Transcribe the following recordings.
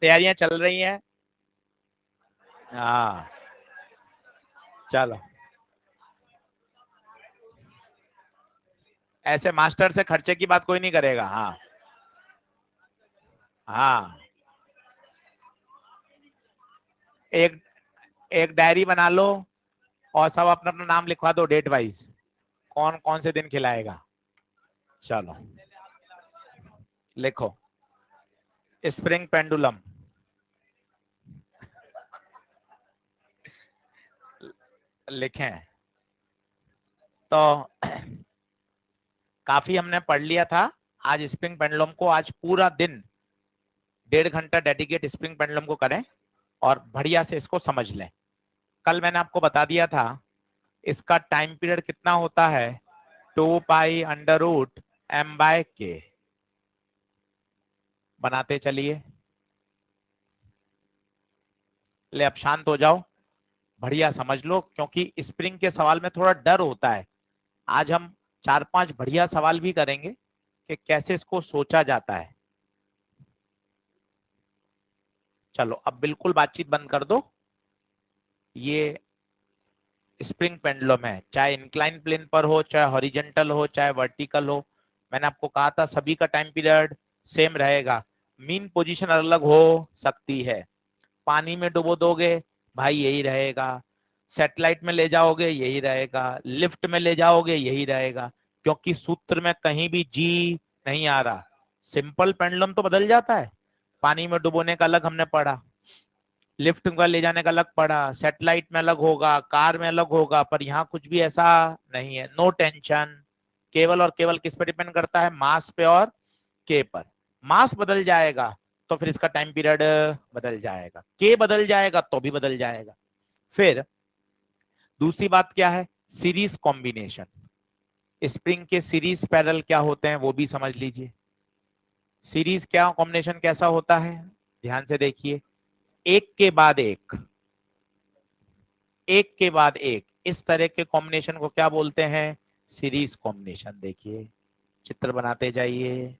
तैयारियां चल रही हैं? हाँ चलो, ऐसे मास्टर से खर्चे की बात कोई नहीं करेगा। हाँ हाँ, एक एक डायरी बना लो और सब अपना अपना नाम लिखवा दो डेट वाइज, कौन कौन से दिन खिलाएगा। चलो लिखो, स्प्रिंग पेंडुलम लिखें। तो काफी हमने पढ़ लिया था। आज स्प्रिंग पेंडुलम को आज पूरा दिन 1.5 घंटा डेडिकेट स्प्रिंग पेंडुलम को करें और बढ़िया से इसको समझ लें। कल मैंने आपको बता दिया था इसका टाइम पीरियड कितना होता है, 2 पाई अंडर रूट m/k। बनाते चलिए। ले अब शांत हो जाओ, बढ़िया समझ लो, क्योंकि स्प्रिंग के सवाल में थोड़ा डर होता है। आज हम 4-5 बढ़िया सवाल भी करेंगे कि कैसे इसको सोचा जाता है। चलो अब बिल्कुल बातचीत बंद कर दो। ये स्प्रिंग पेंडुलम है, चाहे इंक्लाइन प्लेन पर हो, चाहे हॉरिजेंटल हो, चाहे वर्टिकल हो। मैंने आपको कहा था सभी का टाइम पीरियड सेम रहेगा। मीन पोजीशन अलग हो सकती है। पानी में डुबो दोगे भाई यही रहेगा, सैटेलाइट में ले जाओगे यही रहेगा, लिफ्ट में ले जाओगे यही रहेगा, क्योंकि सूत्र में कहीं भी जी नहीं आ रहा। सिंपल पेंडुलम तो बदल जाता है, पानी में डुबोने का अलग हमने पढ़ा, लिफ्ट का ले जाने का अलग पड़ा, सैटेलाइट में अलग होगा, कार में अलग होगा, पर यहाँ कुछ भी ऐसा नहीं है। No tension. केवल और केवल किस पर डिपेंड करता है, मास पे और के पर। मास बदल जाएगा तो फिर इसका टाइम पीरियड बदल जाएगा, के बदल जाएगा तो भी बदल जाएगा। फिर दूसरी बात क्या है, सीरीज कॉम्बिनेशन। स्प्रिंग के सीरीज पैरेलल क्या होते हैं वो भी समझ लीजिए। सीरीज क्या कॉम्बिनेशन कैसा होता है, ध्यान से देखिए। एक के बाद एक, एक के बाद एक, इस तरह के कॉम्बिनेशन को क्या बोलते हैं, सीरीज कॉम्बिनेशन। देखिए चित्र बनाते जाइए,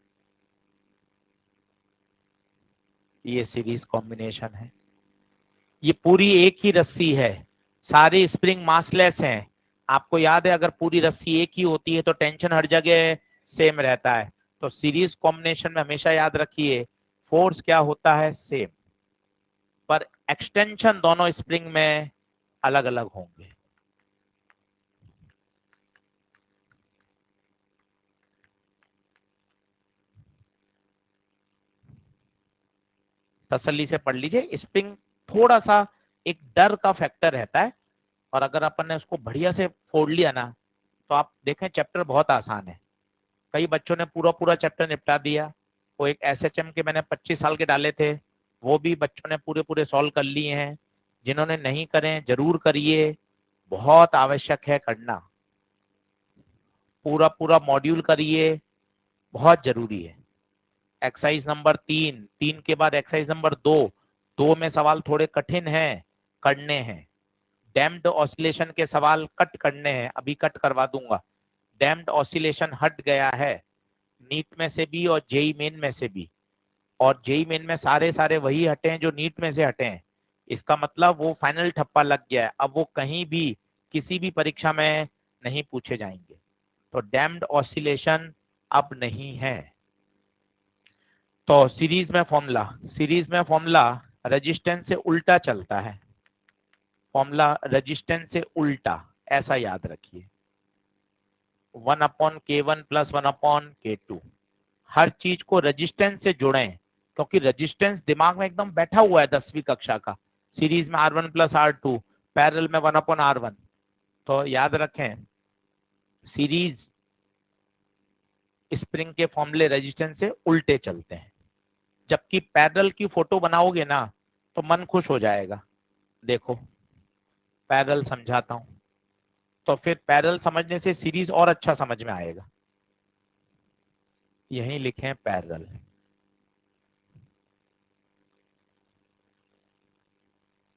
ये सीरीज कॉम्बिनेशन है। ये पूरी एक ही रस्सी है, सारे स्प्रिंग मासलेस हैं। आपको याद है अगर पूरी रस्सी एक ही होती है तो टेंशन हर जगह सेम रहता है। तो सीरीज कॉम्बिनेशन में हमेशा याद रखिए फोर्स क्या होता है, सेम, पर एक्सटेंशन दोनों स्प्रिंग में अलग अलग होंगे। तसल्ली से पढ़ लीजिए। स्प्रिंग थोड़ा सा एक डर का फैक्टर रहता है, और अगर अपन ने उसको बढ़िया से फोड़ लिया ना तो आप देखें चैप्टर बहुत आसान है। कई बच्चों ने पूरा पूरा चैप्टर निपटा दिया। वो एक एसएचएम के मैंने 25 साल के डाले थे, वो भी बच्चों ने पूरे पूरे सॉल्व कर लिए हैं। जिन्होंने नहीं करे जरूर करिए, बहुत आवश्यक है करना। पूरा पूरा मॉड्यूल करिए, बहुत जरूरी है। एक्सरसाइज नंबर 3, 3 के बाद एक्सरसाइज नंबर 2, 2 में सवाल थोड़े कठिन हैं, करने हैं। डैम्प्ड ऑसिलेशन के सवाल कट करने हैं, अभी कट करवा दूंगा। डैम्प्ड ऑसिलेशन हट गया है नीट में से भी और जेई मेन में से भी, और जेई मेन में सारे सारे वही हटे हैं जो नीट में से हटे हैं। इसका मतलब वो फाइनल ठप्पा लग गया है, अब वो कहीं भी किसी भी परीक्षा में नहीं पूछे जाएंगे। तो डैम्प्ड ऑसिलेशन अब नहीं है। तो सीरीज में फॉर्मूला रेजिस्टेंस से उल्टा चलता है। फॉर्मूला रेजिस्टेंस से उल्टा, ऐसा याद रखिए। 1/K1 + 1/K2। हर चीज को रेजिस्टेंस से जुड़ें, क्योंकि रेजिस्टेंस दिमाग में एकदम बैठा हुआ है 10वीं कक्षा का। सीरीज में R1 + R2, पैरेलल में 1/R1। तो याद रखें सीरीज स्प्रिंग के फॉर्मूले रेजिस्टेंस से उल्टे चलते हैं। जबकि पैरेलल की फोटो बनाओगे ना तो मन खुश हो जाएगा। देखो पैरेलल समझाता हूं, तो फिर पैरेलल समझने से सीरीज और अच्छा समझ में आएगा। यहीं लिखें पैरेलल।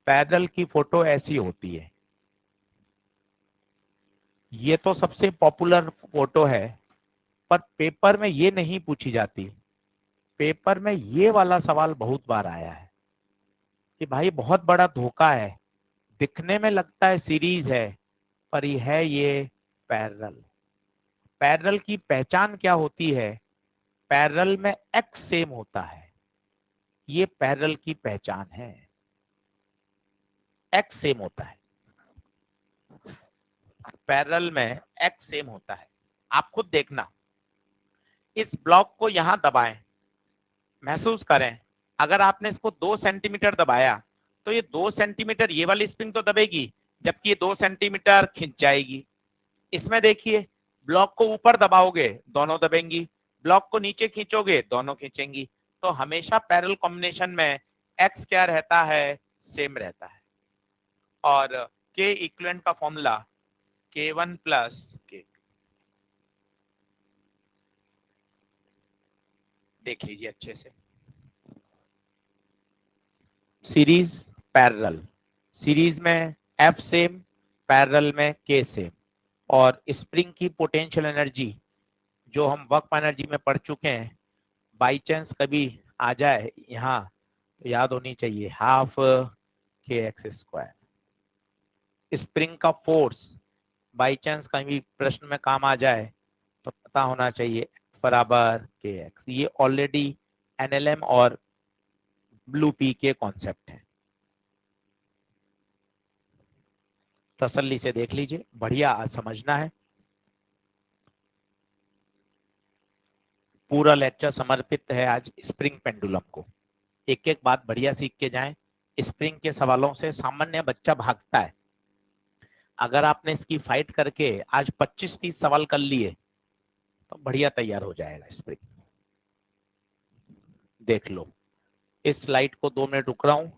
पैरेलल की फोटो ऐसी होती है, ये तो सबसे पॉपुलर फोटो है, पर पेपर में ये नहीं पूछी जाती। पेपर में ये वाला सवाल बहुत बार आया है, कि भाई बहुत बड़ा धोखा है, दिखने में लगता है सीरीज है पर ये पैरेलल। पैरेलल की पहचान क्या होती है? पैरेलल में एक्स सेम होता है, ये पैरेलल की पहचान है, एक्स सेम होता है, पैरेलल में एक्स सेम होता है। आप खुद देखना, इस ब्लॉक को यहां दबाएं, महसूस करें, अगर आपने इसको 2 सेंटीमीटर दबाया तो ये 2 सेंटीमीटर ये वाली स्प्रिंग तो दबेगी, जबकि ये 2 सेंटीमीटर खिंच जाएगी। इसमें देखिए, ब्लॉक को ऊपर दबाओगे दोनों दबेंगी, ब्लॉक को नीचे खींचोगे दोनों खींचेंगी। तो हमेशा पैरेलल कॉम्बिनेशन में एक्स क्या रहता है? सेम रहता है। और के इक्विवेलेंट का फॉर्मूला K1 प्लस K2, देख लीजिए अच्छे से। सीरीज पैरेलल, सीरीज में F सेम, पैरेलल में K सेम। और स्प्रिंग की पोटेंशियल एनर्जी जो हम वर्क एनर्जी में पढ़ चुके हैं, बाई चांस कभी आ जाए यहाँ तो याद होनी चाहिए, हाफ kx²। स्प्रिंग का फोर्स बाई चांस कभी प्रश्न में काम आ जाए तो पता होना चाहिए बराबर kx। ये ऑलरेडी एनएलएम और ब्लू पी के कॉन्सेप्ट है, तसल्ली से देख लीजिए, बढ़िया आज समझना है। पूरा लेक्चर समर्पित है आज स्प्रिंग पेंडुलम को। एक एक बात बढ़िया सीख के जाएं। स्प्रिंग के सवालों से सामान्य बच्चा भागता है, अगर आपने इसकी फाइट करके आज 25-30 सवाल कर लिए तो बढ़िया तैयार हो जाएगा स्प्रिंग। देख लो, इस स्लाइड को 2 मिनट रुक रहा हूं,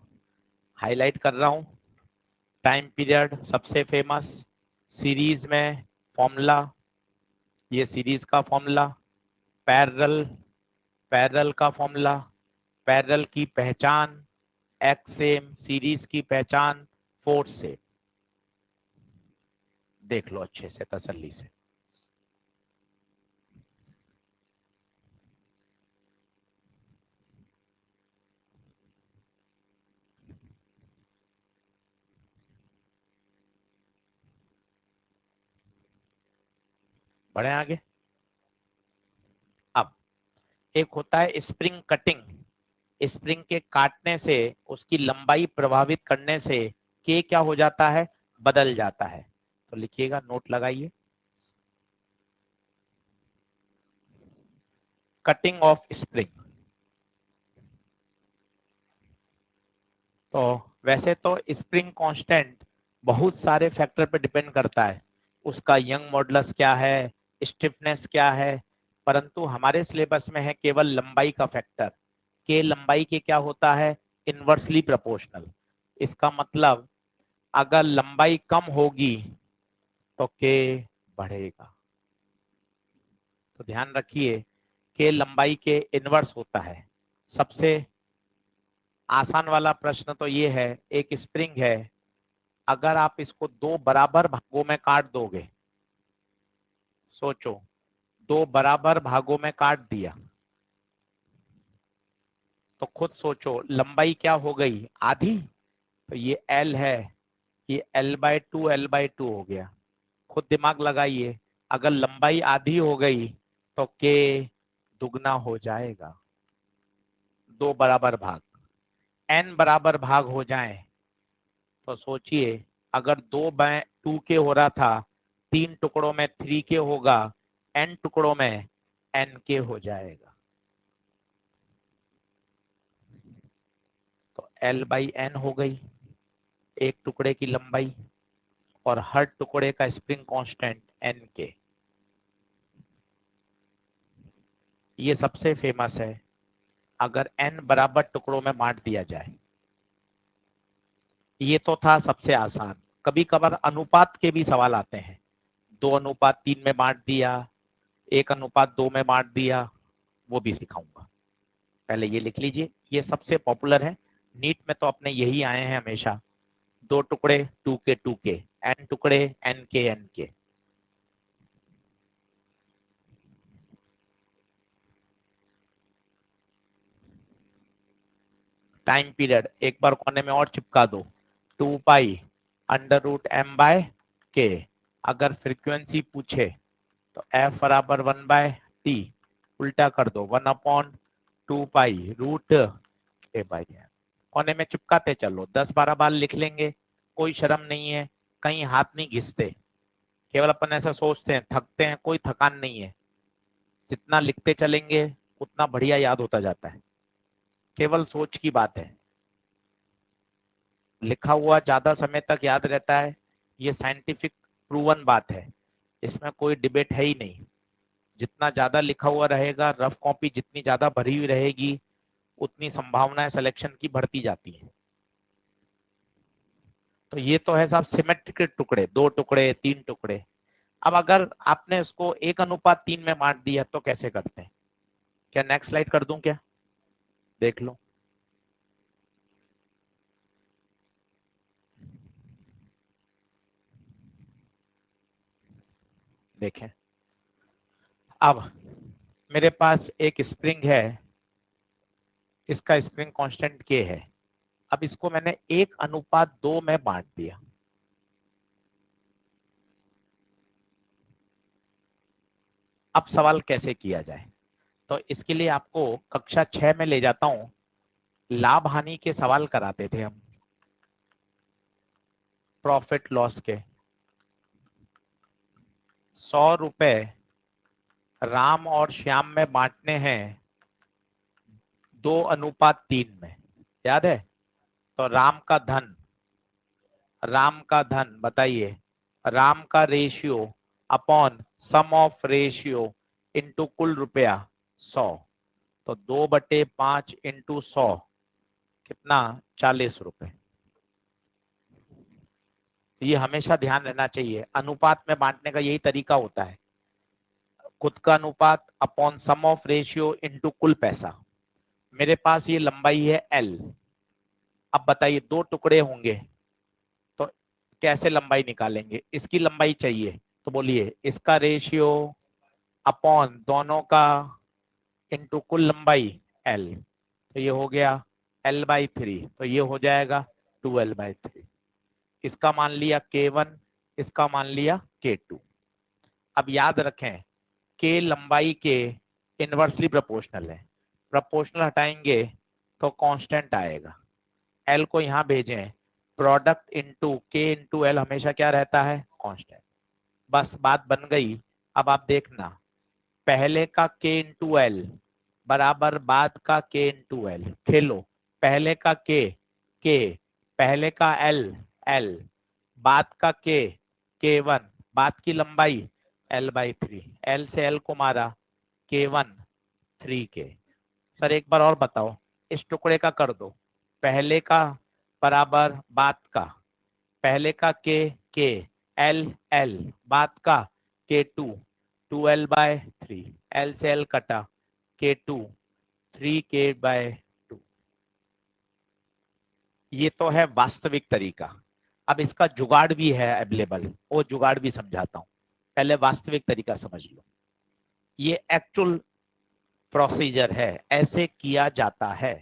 हाईलाइट कर रहा हूं। टाइम पीरियड सबसे फेमस, सीरीज में फॉर्मूला, ये सीरीज का फॉर्मूला, पैरेलल, पैरेलल का फॉर्मूला, पैरेलल की पहचान एक्स सेम, सीरीज की पहचान फोर्स से। देख लो अच्छे से तसल्ली से। बढ़े आगे। अब एक होता है स्प्रिंग कटिंग, स्प्रिंग के काटने से उसकी लंबाई प्रभावित करने से के क्या हो जाता है? बदल जाता है। तो लिखिएगा, नोट लगाइए, कटिंग ऑफ स्प्रिंग। तो वैसे तो स्प्रिंग कांस्टेंट बहुत सारे फैक्टर पर डिपेंड करता है, उसका यंग मॉडुलस क्या है, स्टिफनेस क्या है, परंतु हमारे सिलेबस में है केवल लंबाई का फैक्टर। के लंबाई के क्या होता है? Inversely proportional. इसका मतलब अगर लंबाई कम होगी तो के बढ़ेगा। तो ध्यान रखिए, के लंबाई के इनवर्स होता है। सबसे आसान वाला प्रश्न तो ये है, एक स्प्रिंग है, अगर आप इसको 2 बराबर भागों में काट दोगे, सोचो 2 बराबर भागों में काट दिया तो खुद सोचो लंबाई क्या हो गई? आधी। तो ये L है, ये L/2 L/2 हो गया। खुद दिमाग लगाइए, अगर लंबाई आधी हो गई तो के दुगना हो जाएगा। 2 बराबर भाग, n बराबर भाग हो जाए तो सोचिए, अगर 2/2 के हो रहा था, 3 टुकड़ों में 3 के होगा, n टुकड़ों में n के हो जाएगा। तो L/n हो गई एक टुकड़े की लंबाई, और हर टुकड़े का स्प्रिंग कांस्टेंट n के। ये सबसे फेमस है, अगर n बराबर टुकड़ों में बांट दिया जाए। ये तो था सबसे आसान। कभी कभार अनुपात के भी सवाल आते हैं, 2:3 में बांट दिया, 1:2 में बांट दिया, वो भी सिखाऊंगा। पहले ये लिख लीजिए, ये सबसे पॉपुलर है, नीट में तो अपने यही आए हैं हमेशा। 2 टुकड़े 2 के n टुकड़े n के। टाइम पीरियड एक बार कोने में और चिपका दो, 2 pi under root M by K. अगर फ्रीक्वेंसी पूछे तो एफ बराबर 1/t, उल्टा कर दो 1/2 पाई रूट के बाई एम। कोने में चिपकाते चलो, 10-12 बार लिख लेंगे, कोई शर्म नहीं है, कहीं हाथ नहीं घिसते। केवल अपन ऐसा सोचते हैं, थकते हैं, कोई थकान नहीं है। जितना लिखते चलेंगे उतना बढ़िया याद होता जाता है, केवल सोच की बात है। लिखा हुआ ज्यादा समय तक याद रहता है, ये साइंटिफिक प्रूवन बात है, इसमें कोई डिबेट है ही नहीं। जितना ज्यादा लिखा हुआ रहेगा, रफ कॉपी जितनी ज्यादा भरी हुई रहेगी, उतनी संभावनाएं सिलेक्शन की बढ़ती जाती है। तो ये तो है साहब सिमेट्रिक के टुकड़े, 2 टुकड़े 3 टुकड़े। अब अगर आपने उसको 1:3 में बांट दिया तो कैसे करते हैं? क्या नेक्स्ट स्लाइड कर दूं क्या? देख लो। देखें, अब मेरे पास एक स्प्रिंग है, इसका स्प्रिंग कांस्टेंट के है। अब इसको मैंने 1:2 में बांट दिया। अब सवाल कैसे किया जाए? तो इसके लिए आपको कक्षा 6 में ले जाता हूं, लाभ हानि के सवाल कराते थे हम, प्रॉफिट लॉस के। 100 रुपए राम और श्याम में बांटने हैं 2:3 में, याद है? तो राम का धन बताइए, राम का ratio upon sum of ratio into कुल रुपया 100। तो 2/5 इंटू 100 कितना? 40 रुपए। ये हमेशा ध्यान रहना चाहिए, अनुपात में बांटने का यही तरीका होता है, खुद का अनुपात upon sum of ratio into कुल पैसा। मेरे पास ये लंबाई है L। अब बताइए 2 टुकड़े होंगे तो कैसे लंबाई निकालेंगे? इसकी लंबाई चाहिए तो बोलिए इसका रेशियो अपॉन दोनों का इंटू कुल लंबाई L। तो ये हो गया L/3, तो ये हो जाएगा 2L/3। इसका मान लिया K1, इसका मान लिया K2। अब याद रखें, K लंबाई के इनवर्सली प्रोपोर्शनल है, प्रोपोर्शनल हटाएंगे तो कांस्टेंट आएगा। L को यहाँ भेजें, product into K into L हमेशा क्या रहता है? कांस्टेंट। बस बात बन गई। अब आप देखना, पहले का K इंटू L बराबर बाद का K इंटू L। खेलो, पहले का K, पहले का L, बाद का K1, बाद की लंबाई L/3। L से L को मारा, K1 3K। सर एक बार और बताओ, इस टुकड़े का कर दो, पहले का बराबर बाद का, पहले का K, L, बाद का K2, 2L/3। L से L कटा, K2 3K/2। ये तो है वास्तविक तरीका। अब इसका जुगाड़ भी है अवेलेबल, वो जुगाड़ भी समझाता हूं, पहले वास्तविक तरीका समझ लो। ये एक्चुअल प्रोसीजर है, ऐसे किया जाता है।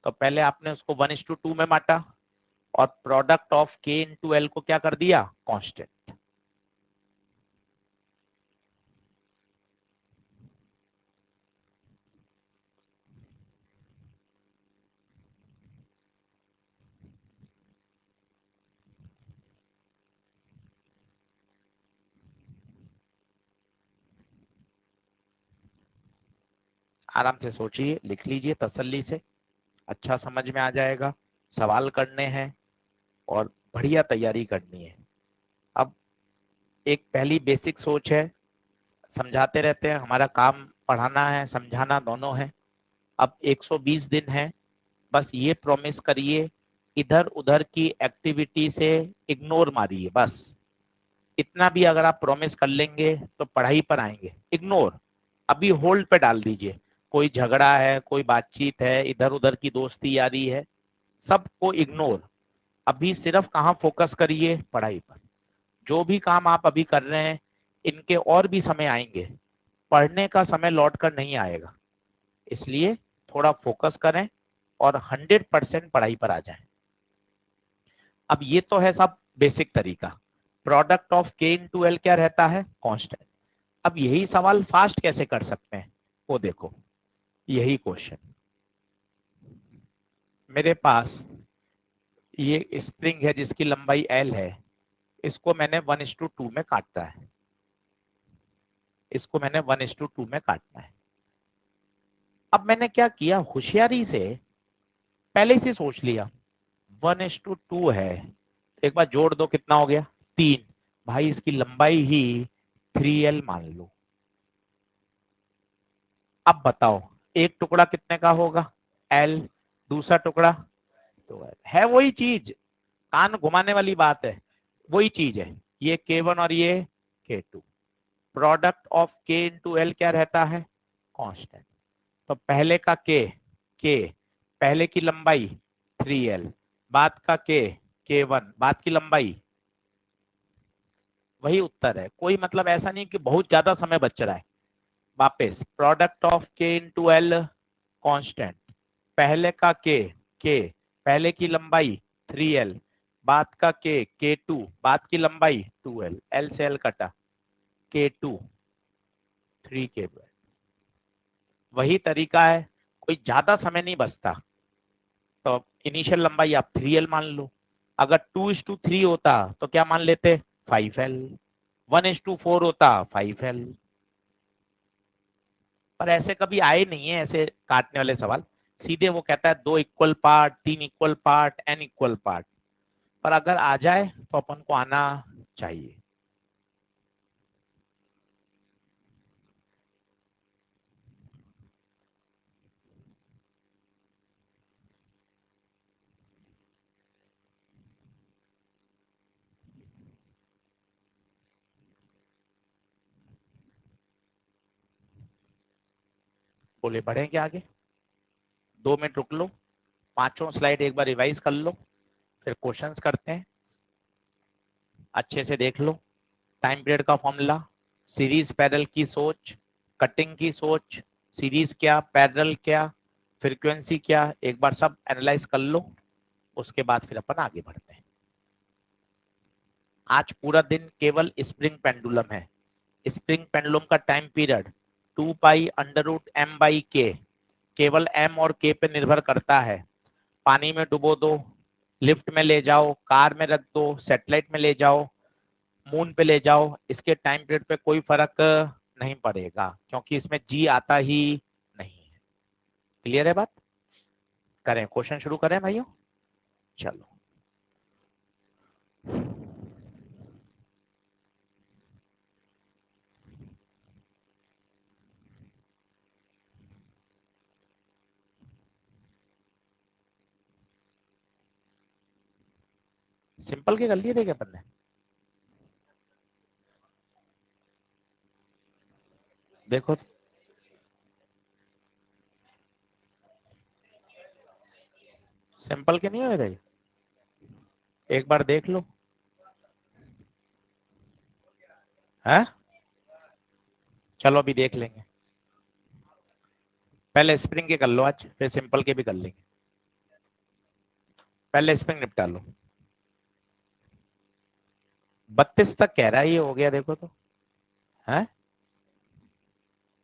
तो पहले आपने उसको 1:2 में बांटा और product of K into L को क्या कर दिया? कांस्टेंट। आराम से सोचिए, लिख लीजिए तसल्ली से, अच्छा समझ में आ जाएगा। सवाल करने हैं और बढ़िया तैयारी करनी है। अब एक पहली बेसिक सोच है, समझाते रहते हैं, हमारा काम पढ़ाना है समझाना दोनों है। अब 120 दिन है, बस ये प्रॉमिस करिए, इधर उधर की एक्टिविटी से इग्नोर मारिए। बस इतना भी अगर आप प्रॉमिस कर लेंगे तो पढ़ाई पर आएंगे। इग्नोर, अभी होल्ड पे डाल दीजिए। कोई झगड़ा है, कोई बातचीत है, इधर उधर की दोस्ती यारी है, सबको इग्नोर। अभी सिर्फ कहाँ फोकस करिए? पढ़ाई पर। जो भी काम आप अभी कर रहे हैं, इनके और भी समय आएंगे, पढ़ने का समय लौट कर नहीं आएगा। इसलिए थोड़ा फोकस करें और 100% पढ़ाई पर आ जाएं। अब ये तो है सब बेसिक तरीका। प्रोडक्ट ऑफ के इंटू एल क्या रहता है? कांस्टेंट। अब यही सवाल फास्ट कैसे कर सकते हैं वो देखो। यही क्वेश्चन, मेरे पास ये स्प्रिंग है जिसकी लंबाई एल है, इसको मैंने 1:2 में काटता है, इसको मैंने 1:2 में काटना है। अब मैंने क्या किया, होशियारी से पहले से सोच लिया 1:2 है, एक बार जोड़ दो, कितना हो गया? 3। भाई इसकी लंबाई ही 3L मान लो। अब बताओ एक टुकड़ा कितने का होगा? L। दूसरा टुकड़ा तो है वही चीज, कान घुमाने वाली बात है, वही चीज है। ये K1 और ये K2। Product of K into L क्या रहता है? कांस्टेंट। तो पहले का K, पहले की लंबाई 3L, बाद का K1, बाद की लंबाई, वही उत्तर है। कोई मतलब ऐसा नहीं कि बहुत ज्यादा समय बच रहा है। वापस product of K into L constant, पहले का K, पहले की लंबाई 3L, बाद का K2, बाद की लंबाई 2L, L से L कटा, K2 3K। वही तरीका है, कोई ज्यादा समय नहीं बचता। तो इनिशियल लंबाई आप 3L मान लो। अगर 2:3 होता तो क्या मान लेते? 5L। 1:4 होता 5L। पर ऐसे कभी आए नहीं है ऐसे काटने वाले सवाल। सीधे वो कहता है 2 equal part, 3 equal part, n equal part. पर अगर आ जाए तो अपन को आना चाहिए। बोले बढ़े क्या आगे? 2 मिनट रुक लो, पांचों स्लाइड एक बार रिवाइज कर लो, फिर क्वेश्चंस करते हैं। अच्छे से देख लो। टाइम पीरियड का फॉर्मूला, सीरीज पैरेलल की सोच, कटिंग की सोच, सीरीज क्या, पैरेलल क्या, फ्रीक्वेंसी क्या, एक बार सब एनालाइज कर लो। उसके बाद फिर अपन आगे बढ़ते हैं। आज पूरा दिन केवल स्प्रिंग पेंडुलम है। स्प्रिंग पेंडुलम का टाइम पीरियड 2π√m/k, केवल m और k पे निर्भर करता है। पानी में डुबो दो, लिफ्ट में ले जाओ, कार में रख दो, सैटेलाइट में ले जाओ, मून पे ले जाओ, इसके टाइम पीरियड पे कोई फर्क नहीं पड़ेगा, क्योंकि इसमें जी आता ही नहीं है। क्लियर है बात? करें क्वेश्चन शुरू करें भाइयों? चलो। सिंपल के कर लिए थे क्या अपन ने? देखो सिंपल के नहीं हुए थे, एक बार देख लो। है चलो अभी देख लेंगे। पहले स्प्रिंग के कर लो आज, फिर सिंपल के भी कर लेंगे। पहले स्प्रिंग निपटा लो। 32 तक कह रहा है, ये हो गया देखो तो। है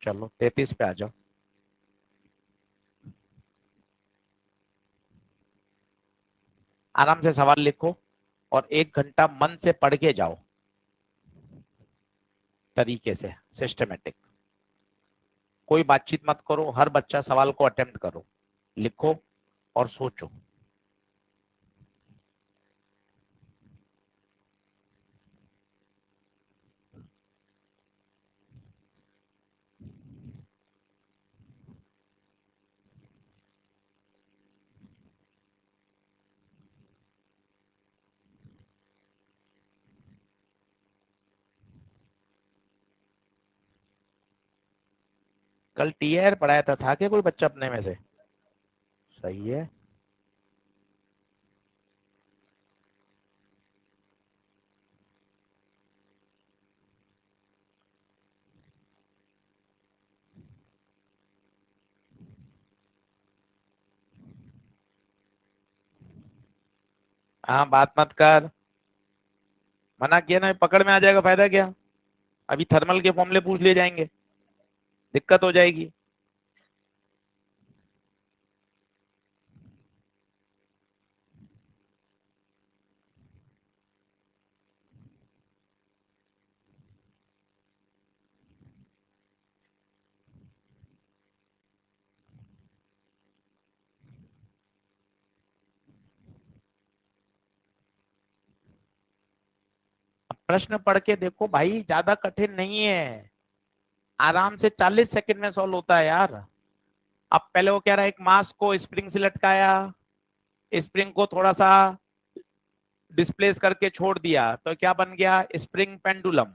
चलो 33 पे आ जाओ। आराम से सवाल लिखो और 1 घंटा मन से पढ़ के जाओ, तरीके से सिस्टमेटिक। कोई बातचीत मत करो, हर बच्चा सवाल को अटेम्प्ट करो, लिखो और सोचो। कल टीआर पढ़ाया था क्या कोई बच्चा अपने में से? सही है। हाँ बात मत कर, मना किया ना, पकड़ में आ जाएगा, फायदा क्या। अभी थर्मल के फॉर्मूले पूछ लिए जाएंगे, दिक्कत हो जाएगी। प्रश्न पढ़ के देखो भाई, ज्यादा कठिन नहीं है, आराम से 40 सेकंड में सॉल्व होता है यार। अब पहले वो कह रहा है एक मास को स्प्रिंग से लटकाया, स्प्रिंग को थोड़ा सा डिस्प्लेस करके छोड़ दिया, तो क्या बन गया, स्प्रिंग पेंडुलम।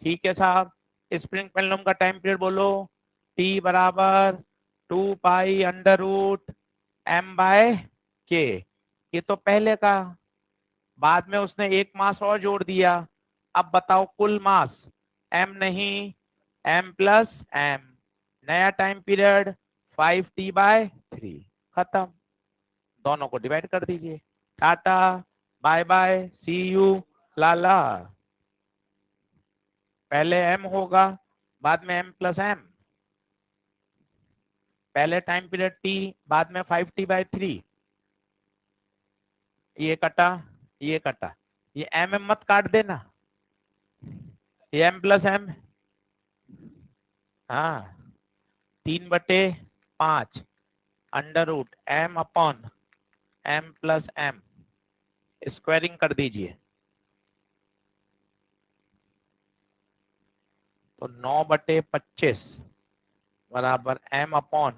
ठीक है साहब, स्प्रिंग पेंडुलम का टाइम पीरियड बोलो, टी बराबर 2 पाई अंडर रूट m/k। ये तो पहले का, बाद में उसने एक मास और जोड़ दिया। अब बताओ कुल मास, m नहीं, m+m, नया टाइम पीरियड 5t/3। खत्म, दोनों को डिवाइड कर दीजिए। Tata, bye bye, see you, लाला। पहले m होगा, बाद में m+m, पहले टाइम पीरियड t, बाद में 5t/3। ये कटा, ये कटा, ये m मत काट देना, ये m+m। हाँ, 3/5 √m/m+m, स्क्वायरिंग कर दीजिए, तो 9/25 बराबर m/m+m,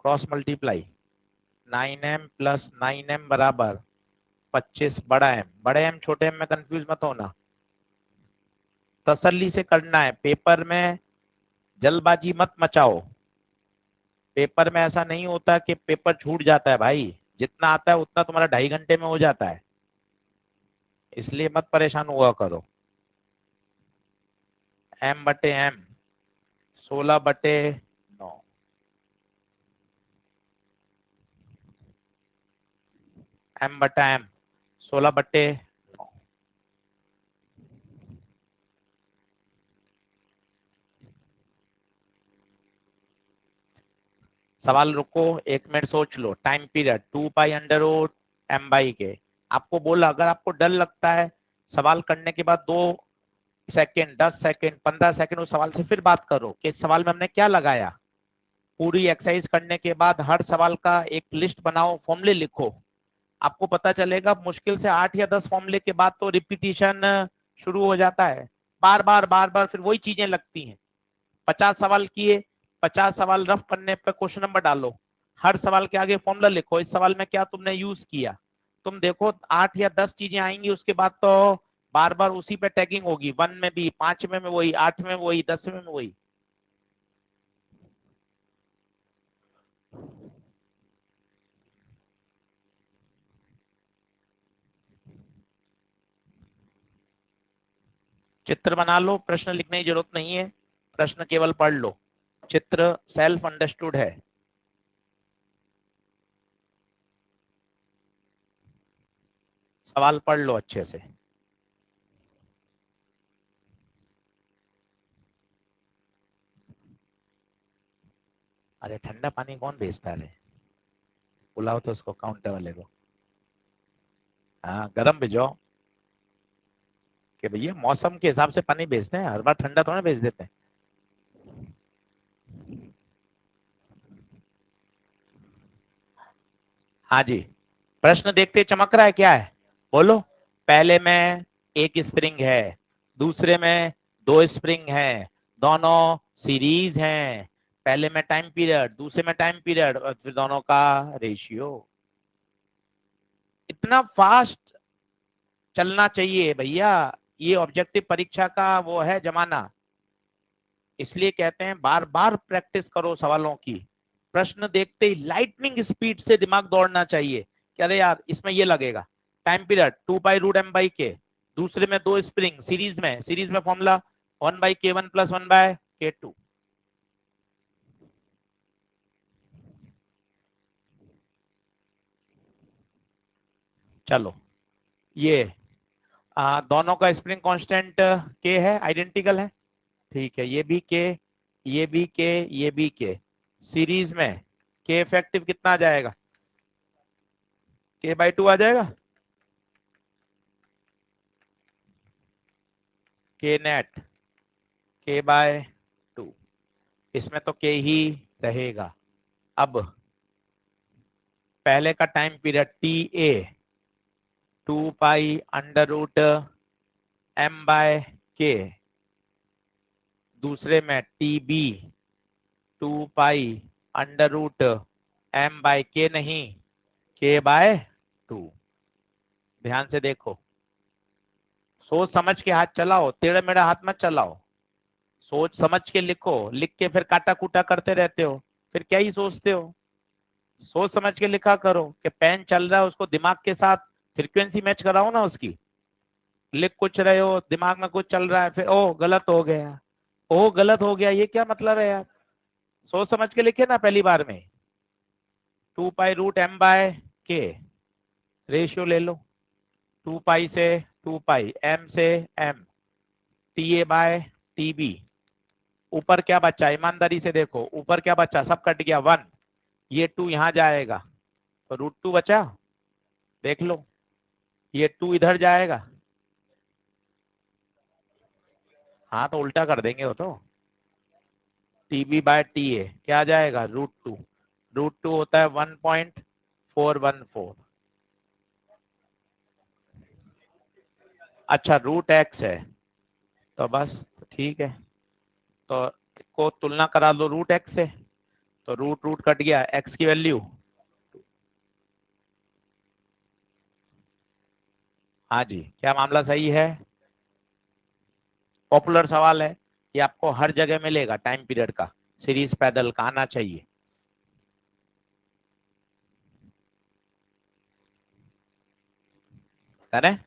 क्रॉस मल्टीप्लाई, 9m+9m बराबर 25 बड़ा m। बड़े m छोटे m में कंफ्यूज मत होना, तसल्ली से करना है, पेपर में जल्दबाजी मत मचाओ। पेपर में ऐसा नहीं होता कि पेपर छूट जाता है भाई, जितना आता है उतना तुम्हारा 2.5 घंटे में हो जाता है, इसलिए मत परेशान हुआ करो। m/m 16/9, m/m 16/9। सवाल रुको, 1 मिनट सोच लो। Time period 2 pi under root m/k। आपको बोला अगर आपको डर लगता है सवाल करने के बाद 2 सेकेंड, 10 सेकेंड, 15 सेकेंड उस सवाल से फिर बात करो कि इस सवाल में हमने क्या लगाया। पूरी एक्सरसाइज करने के बाद हर सवाल का एक लिस्ट बनाओ, फॉर्मूले लिखो, आपको पता चलेगा मुश्किल से 8 या 10 फॉर्मूले के बाद तो रिपीटिशन शुरू हो जाता है, बार बार बार बार फिर वही चीजें लगती हैं। 50 सवाल किए, 50 सवाल रफ पन्ने पे क्वेश्चन नंबर डालो, हर सवाल के आगे फॉर्मूला लिखो, इस सवाल में क्या तुमने यूज किया। तुम देखो 8 या 10 चीजें आएंगी, उसके बाद तो बार बार उसी पे टैगिंग होगी, 1 में भी, 5 में वही, 8 में वही, 10 में वही। चित्र बना लो, प्रश्न लिखने की जरूरत नहीं है, प्रश्न केवल पढ़ लो, चित्र सेल्फ अंडरस्टूड है। सवाल पढ़ लो अच्छे से। अरे ठंडा पानी कौन भेजता है, बुलाओ तो उसको, काउंटर वाले को। हाँ गर्म भेजो, कि भैया मौसम के हिसाब से पानी भेजते हैं, हर बार ठंडा थोड़ा भेज देते हैं। हाँ जी, प्रश्न देखते चमक रहा है क्या है, बोलो। पहले में एक स्प्रिंग है, दूसरे में 2 स्प्रिंग है, दोनों सीरीज हैं। पहले में टाइम पीरियड, दूसरे में टाइम पीरियड, और फिर दोनों का रेशियो। इतना फास्ट चलना चाहिए भैया, ये ऑब्जेक्टिव परीक्षा का वो है जमाना, इसलिए कहते हैं बार बार प्रैक्टिस करो सवालों की। प्रश्न देखते ही लाइटनिंग स्पीड से दिमाग दौड़ना चाहिए कि अरे यार इसमें ये लगेगा। Time period 2 pi root m/k, दूसरे में 2 स्प्रिंग, सीरीज में फॉर्मूला 1/k1 + 1/k2। चलो ये दोनों का स्प्रिंग कांस्टेंट के है, आइडेंटिकल है, ठीक है, ये भी के, ये भी के, ये भी के, सीरीज में के इफेक्टिव कितना आ जाएगा, के बाई 2 आ जाएगा, के नेट के बाय 2, इसमें तो के ही रहेगा। अब पहले का time period T A 2 pi under root M by K, दूसरे में T B 2 pi under root M by K, नहीं के बाय 2। ध्यान से देखो, सोच समझ के हाथ चलाओ, टेढ़े मेढ़े हाथ मत चलाओ, सोच समझ के लिखो, लिख के फिर काटा कूटा करते रहते हो, फिर क्या ही सोचते हो। सोच समझ के लिखा करो कि पेन चल रहा है, उसको दिमाग के साथ फ्रीक्वेंसी मैच कराओ ना उसकी। लिख कुछ रहे हो, दिमाग में कुछ चल रहा है, फिर ओ गलत हो गया, ओ गलत हो गया, ये क्या मतलब है यार। सोच समझ के लिखे ना पहली बार में। 2 pi root M by K, ratio ले लो, 2 पाई से 2 पाई, एम से M, T A by T B, ऊपर क्या बचा, ईमानदारी से देखो ऊपर क्या बचा, सब कट गया 1, ये 2 यहां जाएगा तो √2 बचा, देख लो, ये 2 इधर जाएगा, हाँ तो उल्टा कर देंगे वो तो, T B by T A क्या आ जाएगा, √2, √2 होता है 1.414, अच्छा √x है, तो बस ठीक है, तो को तुलना करा लो √x से, तो रूट रूट कट गया, x की वैल्यू, हाँ जी क्या मामला सही है। पॉपुलर सवाल है, ये आपको हर जगह मिलेगा, टाइम पीरियड का, सीरीज पैदल का आना चाहिए। करें,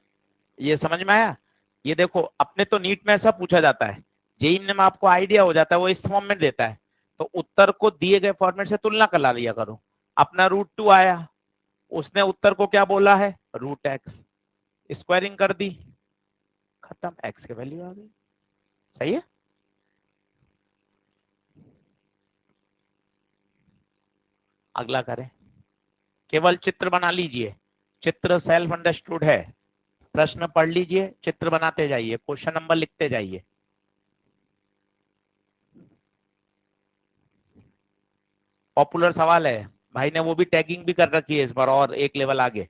ये समझ में आया। ये देखो अपने तो नीट में ऐसा पूछा जाता है, जेई में आपको आइडिया हो जाता है, वो इस फॉर्म में देता है, तो उत्तर को दिए गए फॉर्मेट से तुलना कर लिया करो। अपना √2 आया, उसने उत्तर को क्या बोला है, √x, स्क्वायरिंग कर दी, खत्म, x की वैल्यू आ गई, सही है। अगला करें, केवल चित्र बना लीजिए, चित्र सेल्फ अंडरस्टूड है, प्रश्न पढ़ लीजिए, चित्र बनाते जाइए, क्वेश्चन नंबर लिखते जाइए। पॉपुलर सवाल है, भाई ने वो भी टैगिंग भी कर रखी है इस बार, और एक लेवल आगे,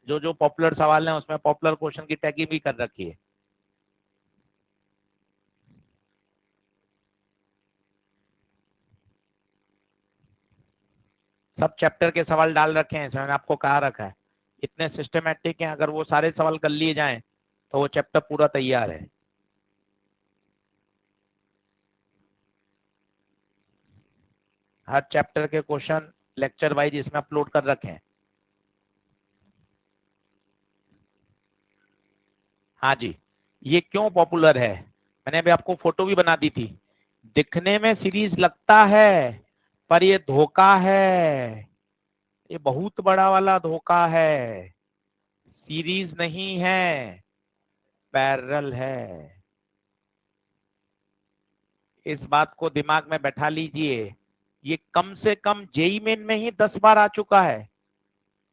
जो जो पॉपुलर सवाल है उसमें पॉपुलर क्वेश्चन की टैगिंग भी कर रखी है। सब चैप्टर के सवाल डाल रखे हैं, मैंने आपको कहा रखा है, इतने सिस्टमेटिक हैं, अगर वो सारे सवाल कर लिए जाएं तो वो चैप्टर पूरा तैयार है। हर चैप्टर के क्वेश्चन लेक्चर वाइज इसमें अपलोड कर रखे हैं। हाँ जी, ये क्यों पॉपुलर है, मैंने अभी आपको फोटो भी बना दी थी, दिखने में सीरीज लगता है पर ये धोखा है, ये बहुत बड़ा वाला धोखा है, सीरीज नहीं है, पैरेलल है, इस बात को दिमाग में बैठा लीजिए। ये कम से कम जेई मेन में ही 10 बार आ चुका है,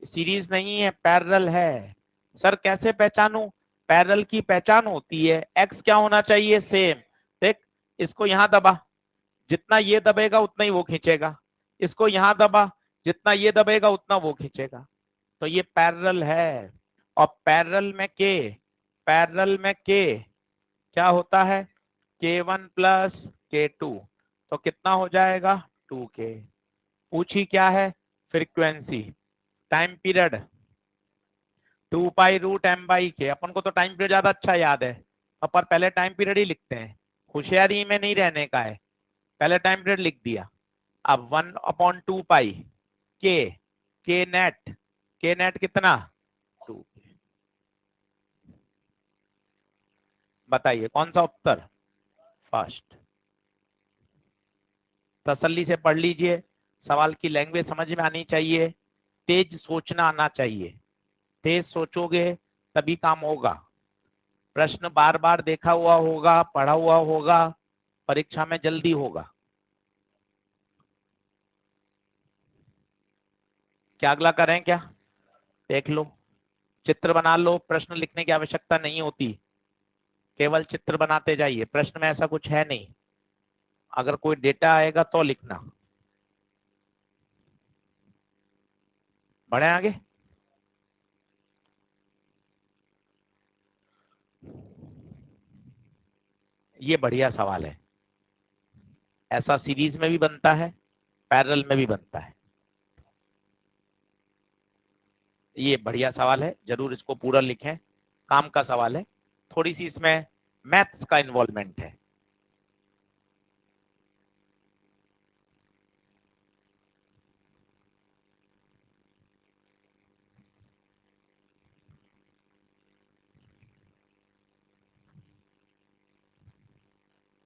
सीरीज नहीं है, पैरेलल है। सर कैसे पहचानूं, पैरेलल की पहचान होती है एक्स क्या होना चाहिए, सेम, देख इसको यहां दबा, जितना ये दबेगा उतना ही वो खींचेगा, इसको यहां दबा, जितना ये दबेगा उतना वो खींचेगा, तो ये पैरेलल है। और पैरेलल में के क्या होता है, K1 + K2, तो कितना हो जाएगा 2K। पूछी क्या है, frequency, time period 2 pi root M by K, अपन को तो टाइम पीरियड ज्यादा अच्छा याद है, अपन पहले टाइम पीरियड ही लिखते हैं, होशियारी में नहीं रहने का है, पहले टाइम पीरियड लिख दिया। अब 1/2 पाई के, के नेट कितना 2, बताइए कौन सा उत्तर, फर्स्ट। तसल्ली से पढ़ लीजिए, सवाल की लैंग्वेज समझ में आनी चाहिए, तेज सोचना आना चाहिए। तेज सोचोगे तभी काम होगा। प्रश्न बार बार देखा हुआ होगा, पढ़ा हुआ होगा, परीक्षा में जल्दी होगा। क्या अगला करें क्या? देख लो, चित्र बना लो, प्रश्न लिखने की आवश्यकता नहीं होती, केवल चित्र बनाते जाइए, प्रश्न में ऐसा कुछ है नहीं। अगर कोई डेटा आएगा तो लिखना। बढ़े आगे। ये बढ़िया सवाल है, ऐसा सीरीज में भी बनता है, पैरेलल में भी बनता है। ये बढ़िया सवाल है, जरूर इसको पूरा लिखें, काम का सवाल है। थोड़ी सी इसमें मैथ्स का इन्वॉल्वमेंट है।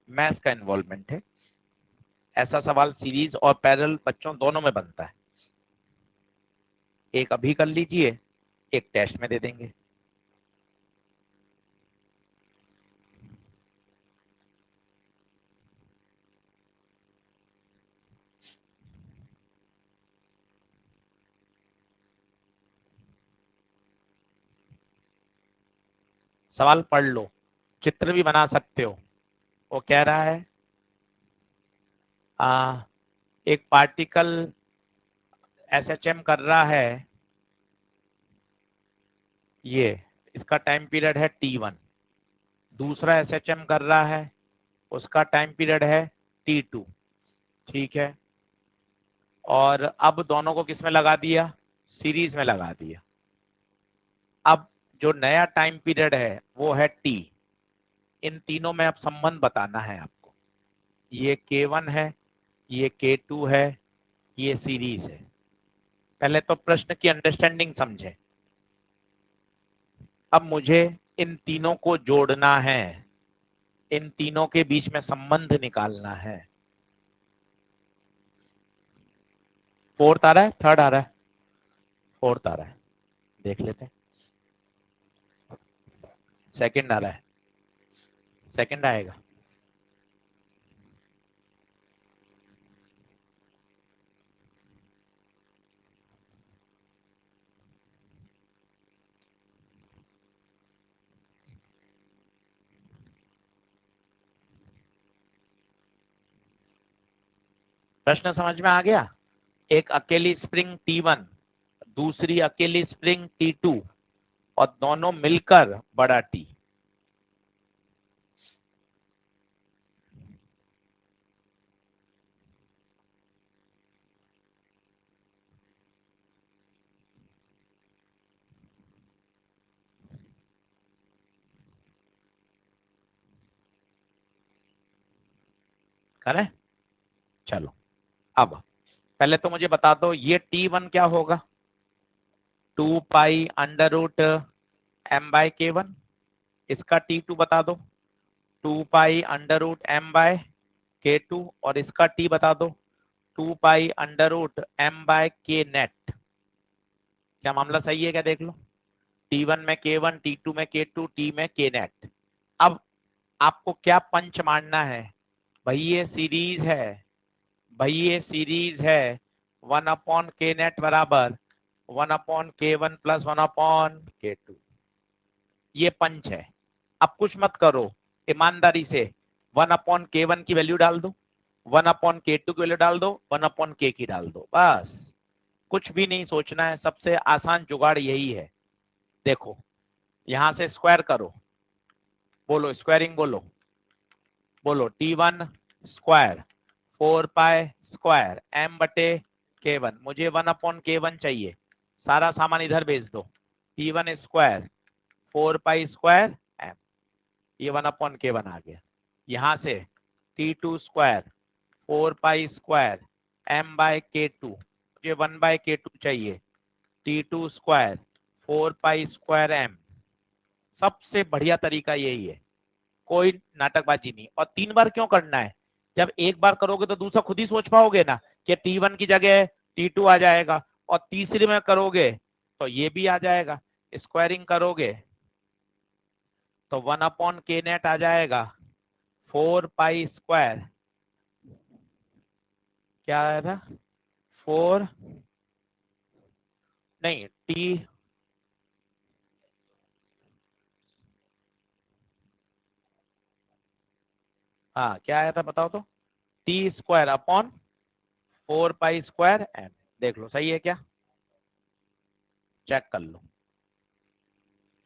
मैथ्स का इन्वॉल्वमेंट है। ऐसा सवाल सीरीज और पैरेलल बच्चों दोनों में बनता है। एक अभी कर लीजिए, एक टेस्ट में दे देंगे। सवाल पढ़ लो, चित्र भी बना सकते हो। वो कह रहा है एक पार्टिकल एसएचएम कर रहा है, ये इसका टाइम पीरियड है T1। दूसरा एसएचएम कर रहा है, उसका टाइम पीरियड है T2। ठीक है, और अब दोनों को किस में लगा दिया? सीरीज में लगा दिया। अब जो नया टाइम पीरियड है वो है T। इन तीनों में अब संबंध बताना है आपको। ये K1 है, ये K2 है, ये सीरीज है। पहले तो प्रश्न की अंडरस्टैंडिंग समझे। अब मुझे इन तीनों को जोड़ना है, इन तीनों के बीच में संबंध निकालना है। फोर्थ आ रहा है, थर्ड आ रहा है? फोर्थ आ रहा है, देख लेते हैं। सेकंड आ रहा है, सेकंड आएगा। प्रश्न समझ में आ गया? एक अकेली स्प्रिंग T1, दूसरी अकेली स्प्रिंग T2, और दोनों मिलकर बड़ा T। करें? चलो, अब पहले तो मुझे बता दो ये T1 क्या होगा? 2 पाई अंडर रूट m/K1। इसका T2 बता दो, 2 पाई अंडर रूट m/K2। और इसका T बता दो, 2 pi under root m/K net. क्या मामला सही है क्या? देख लो, T1 में K1, T2 में K2, T में K नेट। अब आपको क्या पंच मानना है? भाई ये सीरीज है, भाई ये सीरीज है। 1/K नेट बराबर 1/K1 प्लस 1/K2। ये पंच है। अब कुछ मत करो, ईमानदारी से 1/K1 की वैल्यू डाल दो, 1/K2 की वैल्यू डाल दो, 1/K की डाल दो, बस। कुछ भी नहीं सोचना है, सबसे आसान जुगाड़ यही है। देखो, यहां से स्क्वायर करो, बोलो स्क्वायरिंग, बोलो बोलो T1 square 4 pi square m/K1। मुझे 1/K1 चाहिए, सारा सामान इधर भेज दो। T1 square 4 pi square m, ये 1/K1 आ गया। यहां से T2 square 4 pi square m/K2, मुझे 1/K2 चाहिए। T2 square 4 pi square m। सबसे बढ़िया तरीका यही है, कोई नाटकबाजी नहीं। और 3 बार क्यों करना है? जब एक बार करोगे तो दूसरा खुद ही सोच पाओगे ना कि T1 की जगह T2 आ जाएगा, और तीसरी में करोगे तो ये भी आ जाएगा। स्क्वायरिंग करोगे तो 1/k नेट आ जाएगा 4 पाई स्क्वायर, क्या आया था 4 नहीं टी, हाँ क्या आया था बताओ तो, t² / 4 पाई स्क्वायर m। देख लो सही है क्या, चेक कर लो,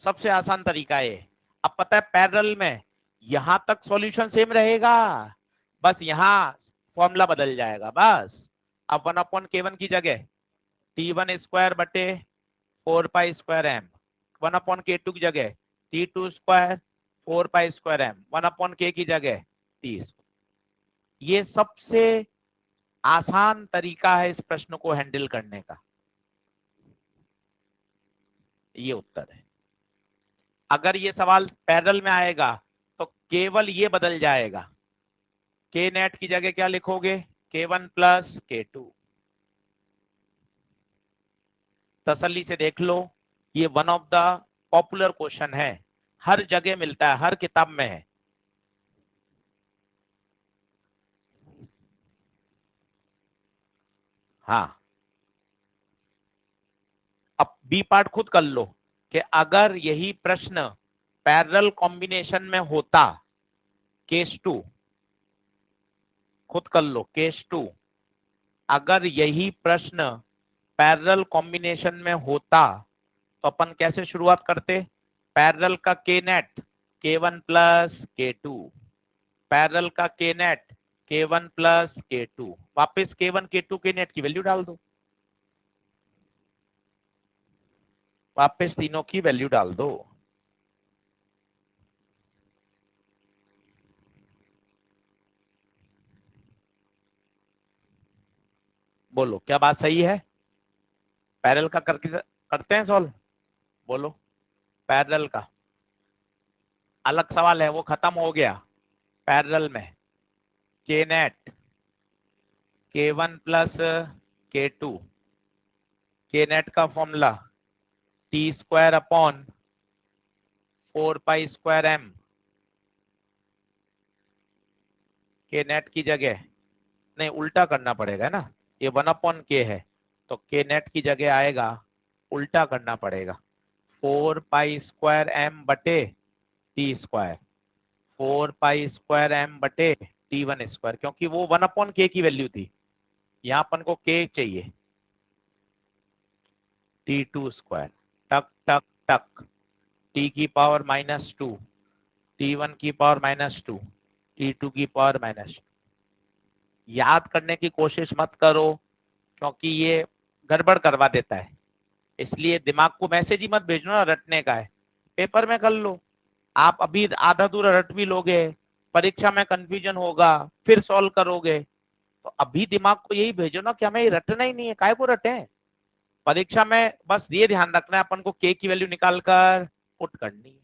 सबसे आसान तरीका है। अब पता है पैरेलल में यहां तक सॉल्यूशन सेम रहेगा, बस यहां फॉर्मूला बदल जाएगा बस। अब 1/k1 की जगह t1² बटे 4 पाई स्क्वायर m, 1/k2 की जगह t2² 4 pi square m, 1/k की जगह t। ये सबसे आसान तरीका है इस प्रश्न को हैंडल करने का, ये उत्तर है। अगर ये सवाल पैरेलल में आएगा तो केवल ये बदल जाएगा, के नेट की जगह क्या लिखोगे k1 + k2। तसल्ली से देख लो, ये one of the popular question है, हर जगह मिलता है, हर किताब में है। हाँ अब बी पार्ट खुद कर लो कि अगर यही प्रश्न पैरेलल कॉम्बिनेशन में होता, केस 2 खुद कर लो, केस 2 अगर यही प्रश्न पैरेलल कॉम्बिनेशन में होता तो अपन कैसे शुरुआत करते, पैरेलल का के नेट k1 + k2, पैरेलल का के नेट k1 + k2, वापस k1 k2 के नेट की वैल्यू डाल दो, वापस तीनों की वैल्यू डाल दो। बोलो क्या बात सही है, पैरेलल का करके करते हैं सॉल्व, बोलो पैरेलल का अलग सवाल है वो खत्म हो गया। पैरेलल में के नेट k1 + k2, के नेट का formula t² / 4 pi square m, के नेट की जगह नहीं उल्टा करना पड़ेगा ना, ये 1/k है तो के नेट की जगह आएगा, उल्टा करना पड़ेगा 4 पाई स्क्वायर m बटे t², 4 पाई स्क्वायर m बटे t1², क्योंकि वो 1/k की वैल्यू थी, यहाँ अपन को k चाहिए, t2², टक टक टक, t की पावर -2, t1 की पावर -2, t2 की पावर -2। याद करने की कोशिश मत करो क्योंकि ये गड़बड़ करवा देता है, इसलिए दिमाग को मैसेज ही मत भेजना ना रटने का है, पेपर में कर लो। आप अभी आधा दूरा रट भी लोगे, परीक्षा में कंफ्यूजन होगा, फिर सॉल्व करोगे, तो अभी दिमाग को यही भेजो ना कि हमें ये रटना ही नहीं है, काय को रटे। परीक्षा में बस ये ध्यान रखना है अपन को के की वैल्यू निकाल कर पुट करनी है,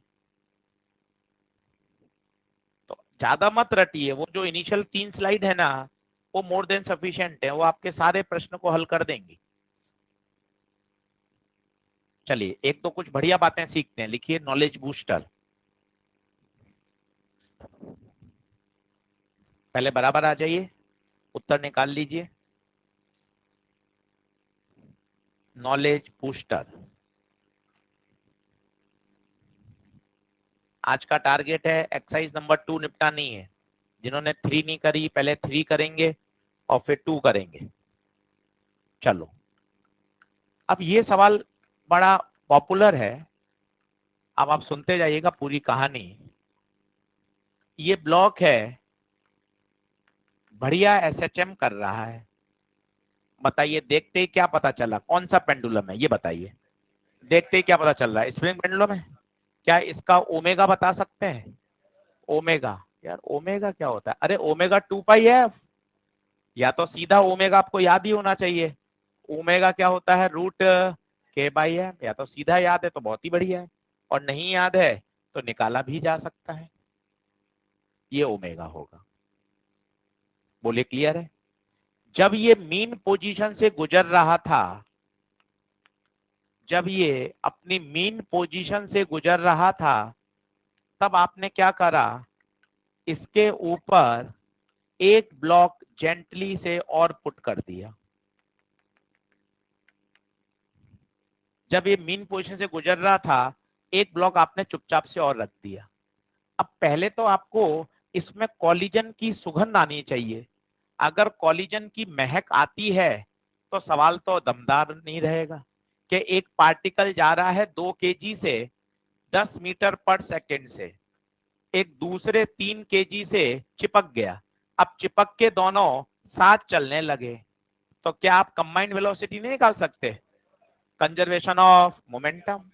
तो ज्यादा मत रटिए। वो जो इनिशियल 3 स्लाइड है ना वो मोर देन सफिशिएंट है, वो आपके सारे प्रश्न को हल कर देंगी। चलिए एक तो कुछ बढ़िया बातें सीखते हैं, लिखिए नॉलेज बूस्टर, पहले बराबर आ जाइए, उत्तर निकाल लीजिए। नॉलेज बूस्टर आज का टारगेट है एक्सरसाइज नंबर 2 निपटानी है, जिन्होंने 3 नहीं करी पहले 3 करेंगे और फिर 2 करेंगे। चलो अब ये सवाल बड़ा पॉपुलर है, अब आप सुनते जाइएगा पूरी कहानी। ये ब्लॉक है, बढ़िया एसएचएम कर रहा है, बताइए देखते ही क्या पता चला, कौन सा पेंडुलम है ये बताइए, देखते ही क्या पता चल रहा है, स्प्रिंग पेंडुलम है। क्या इसका ओमेगा बता सकते हैं, ओमेगा, यार ओमेगा क्या होता है, अरे ओमेगा 2 पाई है, या तो सीधा ओमेगा आपको याद ही होना चाहिए, ओमेगा क्या होता है √k/m, या तो सीधा याद है तो बहुत ही बढ़िया है, और नहीं याद है तो निकाला भी जा सकता है, ये ओमेगा होगा। बोले क्लियर है। जब ये मीन पोजीशन से गुजर रहा था, जब ये अपनी मीन पोजीशन से गुजर रहा था तब आपने क्या करा, इसके ऊपर एक ब्लॉक जेंटली से और पुट कर दिया। जब ये मीन पोजीशन से गुजर रहा था एक ब्लॉक आपने चुपचाप से और रख दिया। अब पहले तो आपको इसमें कॉलिजन की सुगंध आनी चाहिए। अगर कॉलिजन की महक आती है तो सवाल तो दमदार नहीं रहेगा कि एक पार्टिकल जा रहा है 2 केजी से 10 मीटर पर सेकंड से, एक दूसरे 3 केजी से चिपक गया। अब चिपक के दोनों साथ चलने लगे तो क्या आप कंबाइंड वेलोसिटी नहीं निकाल सकते, कंजर्वेशन ऑफ मोमेंटम।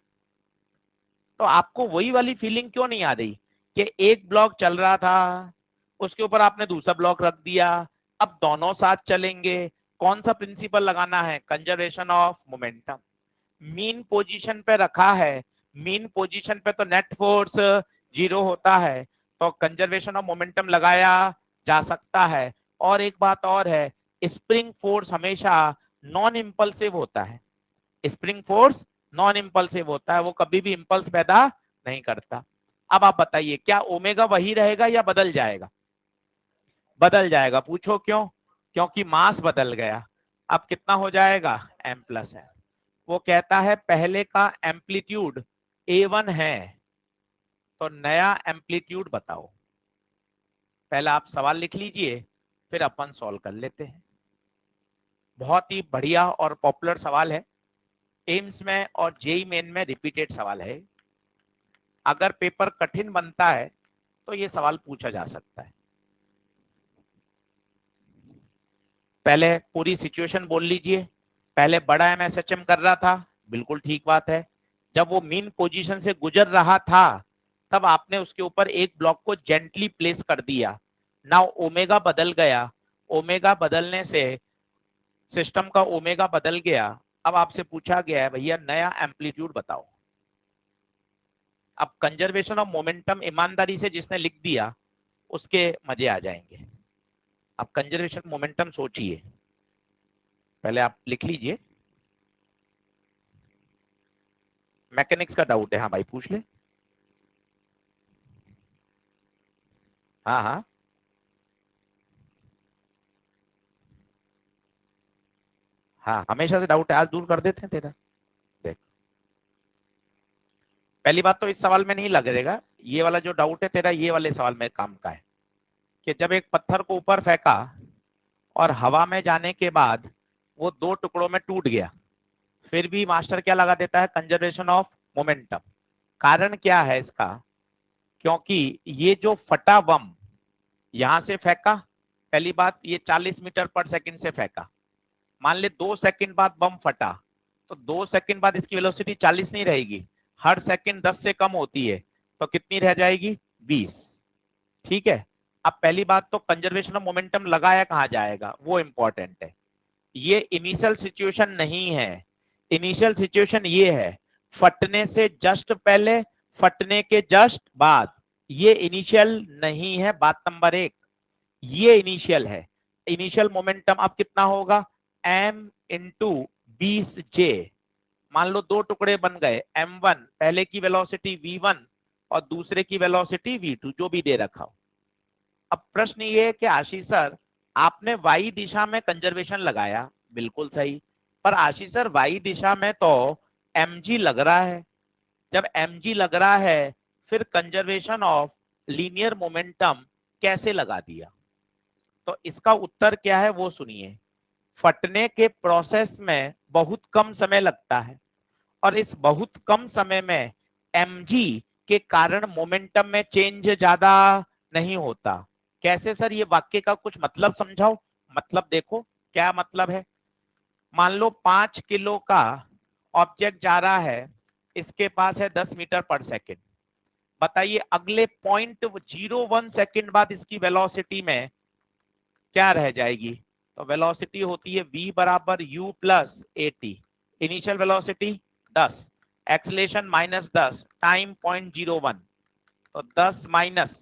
तो आपको वही वाली फीलिंग क्यों नहीं आ रही कि एक ब्लॉक चल रहा था उसके ऊपर आपने दूसरा ब्लॉक रख दिया, अब दोनों साथ चलेंगे। कौन सा प्रिंसिपल लगाना है, conservation of momentum. Mean position पे रखा है, मीन पोजीशन पे तो नेट फोर्स 0 होता है तो कंजर्वेशन ऑफ मोमेंटम लगाया जा सकता है। और एक बात और है, स्प्रिंग फोर्स हमेशा नॉन इंपल्सिव होता है। स्प्रिंग फोर्स नॉन इंपल्सिव होता है, वो कभी भी इंपल्स पैदा नहीं करता। अब आप बताइए क्या ओमेगा वही रहेगा या बदल जाएगा, बदल जाएगा। पूछो क्यों, क्योंकि मास बदल गया। अब कितना हो जाएगा, m प्लस है। वो कहता है पहले का एम्पलीट्यूड a1 है तो नया एम्पलीट्यूड बताओ। पहले आप सवाल लिख लीजिए फिर अपन सॉल्व कर लेते हैं। बहुत ही बढ़िया और पॉपुलर सवाल है, एम्स में और जेई मेन में रिपीटेड सवाल है। अगर पेपर कठिन बनता है तो ये सवाल पूछा जा सकता है। पहले पूरी सिचुएशन बोल लीजिए। पहले बड़ा एमएसएचएम कर रहा था, बिल्कुल ठीक बात है। जब वो मीन पोजीशन से गुजर रहा था तब आपने उसके ऊपर एक ब्लॉक को जेंटली प्लेस कर दिया। नाउ ओमेगा बदल गया, ओमेगा बदलने से सिस्टम का ओमेगा बदल गया। अब आपसे पूछा गया है भैया नया एम्पलीट्यूड बताओ। अब कंजर्वेशन ऑफ मोमेंटम ईमानदारी से जिसने लिख दिया उसके मजे आ जाएंगे। अब कंजर्वेशन मोमेंटम सोचिए, पहले आप लिख लीजिए। मैकेनिक्स का डाउट है, हाँ भाई पूछ ले। हाँ हाँ हाँ, हमेशा से डाउट है, आज दूर कर देते हैं तेरा। देख, पहली बात तो इस सवाल में नहीं लगेगा, ये वाला जो डाउट है तेरा ये वाले सवाल में काम का है कि जब एक पत्थर को ऊपर फेंका और हवा में जाने के बाद वो 2 टुकड़ों में टूट गया, फिर भी मास्टर क्या लगा देता है, कंजर्वेशन ऑफ मोमेंटम। कारण क्या है इसका, क्योंकि ये जो फटा बम यहां से फेंका, पहली बात ये 40 मीटर पर सेकंड से फेंका, मान ले 2 सेकंड बाद बम फटा तो 2 सेकंड बाद इसकी वेलोसिटी 40 नहीं रहेगी, हर सेकंड 10 से कम होती है तो कितनी रह जाएगी, 20। ठीक है। अब पहली बात तो कंजर्वेशन ऑफ मोमेंटम लगाया कहां जाएगा वो इंपॉर्टेंट है। ये इनिशियल सिचुएशन नहीं है, इनिशियल सिचुएशन ये है फटने से जस्ट पहले, फटने के जस्ट बाद, ये इनिशियल नहीं है। बात नंबर 1, ये इनिशियल है। इनिशियल मोमेंटम अब कितना होगा, m इंटू 20j। मान लो 2 टुकड़े बन गए, m1 पहले की वेलोसिटी v1 और दूसरे की वेलोसिटी v2 जो भी दे रखा हो। अब प्रश्न ये है कि आशीष सर आपने y दिशा में कंजर्वेशन लगाया, बिल्कुल सही, पर आशीष सर y दिशा में तो mg लग रहा है। जब mg लग रहा है फिर कंजर्वेशन ऑफ लीनियर मोमेंटम कैसे लगा दिया। तो इसका उत्तर क्या है वो सुनिए। फटने के प्रोसेस में बहुत कम समय लगता है और इस बहुत कम समय में mg के कारण मोमेंटम में चेंज ज्यादा नहीं होता। कैसे सर, ये वाक्य का कुछ मतलब समझाओ। मतलब देखो क्या मतलब है, मान लो 5 किलो का ऑब्जेक्ट जा रहा है, इसके पास है 10 मीटर पर सेकंड। बताइए अगले 0.01 सेकंड बाद इसकी वेलोसिटी में क्या रह जाएगी। तो वेलोसिटी होती है v बराबर u plus at। Initial velocity 10, acceleration -10, time 0.01, तो 10 माइनस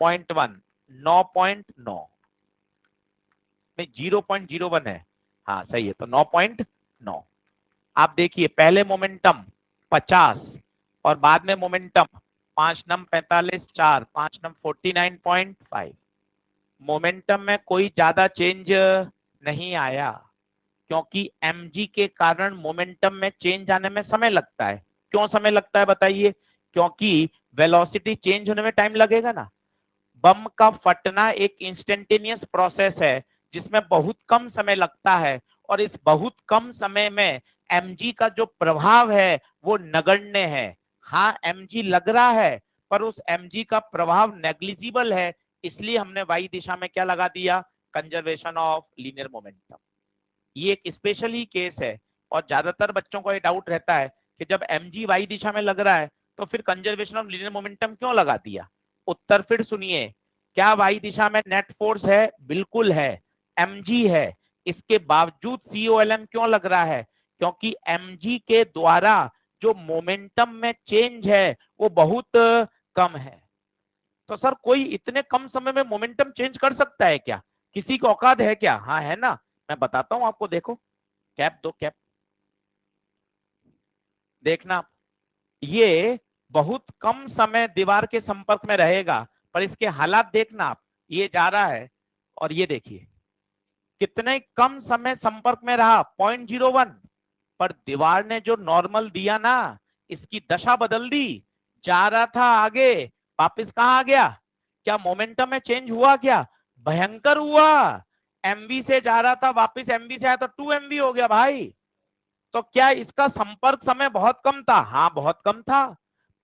0.1 9.9, नहीं 0.01 है, हाँ सही है, तो 9.9। आप देखिए पहले मोमेंटम 50 और बाद में मोमेंटम 5 नम 45 4 5 नम 49.5। मोमेंटम में कोई ज्यादा चेंज नहीं आया, क्योंकि mg के कारण मोमेंटम में चेंज आने में समय लगता है। क्यों समय लगता है बताइए? क्योंकि वेलोसिटी चेंज होने में टाइम लगेगा ना। बम का फटना एक इंस्टेंटेनियस प्रोसेस है जिसमें बहुत कम समय लगता है, और इस बहुत कम समय में mg का जो प्रभाव है वो नगण्य है। हाँ mg लग रहा है, पर उस mg का प्रभाव नेग्लिजिबल है, इसलिए हमने y दिशा में क्या लगा दिया? Conservation of linear momentum. ये एक स्पेशली केस है, और ज्यादातर बच्चों को ये डाउट रहता है कि जब mg y दिशा में लग रहा है तो फिर कंजर्वेशन ऑफ लीनियर मोमेंटम क्यों लगा दिया? उत्तर फिर सुनिए, क्या y दिशा में नेट फोर्स है? बिल्कुल है, mg है। इसके बावजूद COLM क्यों लग रहा है? क्योंकि mg के द्वारा जो मोमेंटम में चेंज है वो बहुत कम है। तो सर कोई इतने कम समय में मोमेंटम चेंज कर सकता है क्या? किसी को औकात है क्या? हाँ है ना, मैं बताता हूं आपको। देखो कैप दो, कैप देखना। ये बहुत कम समय दीवार के संपर्क में रहेगा, पर इसके हालात देखना आप। ये जा रहा है और ये देखिए कितने कम समय संपर्क में रहा, 0.01। पर दीवार ने जो नॉर्मल दिया ना, इसकी दशा बदल दी। जा रहा था आगे, वापस कहां आ गया? क्या मोमेंटम में चेंज हुआ क्या? भयंकर हुआ। एमवी से जा रहा था, वापस एमवी से आया तो 2 MV हो गया भाई। तो क्या इसका संपर्क समय बहुत कम था? हाँ बहुत कम था।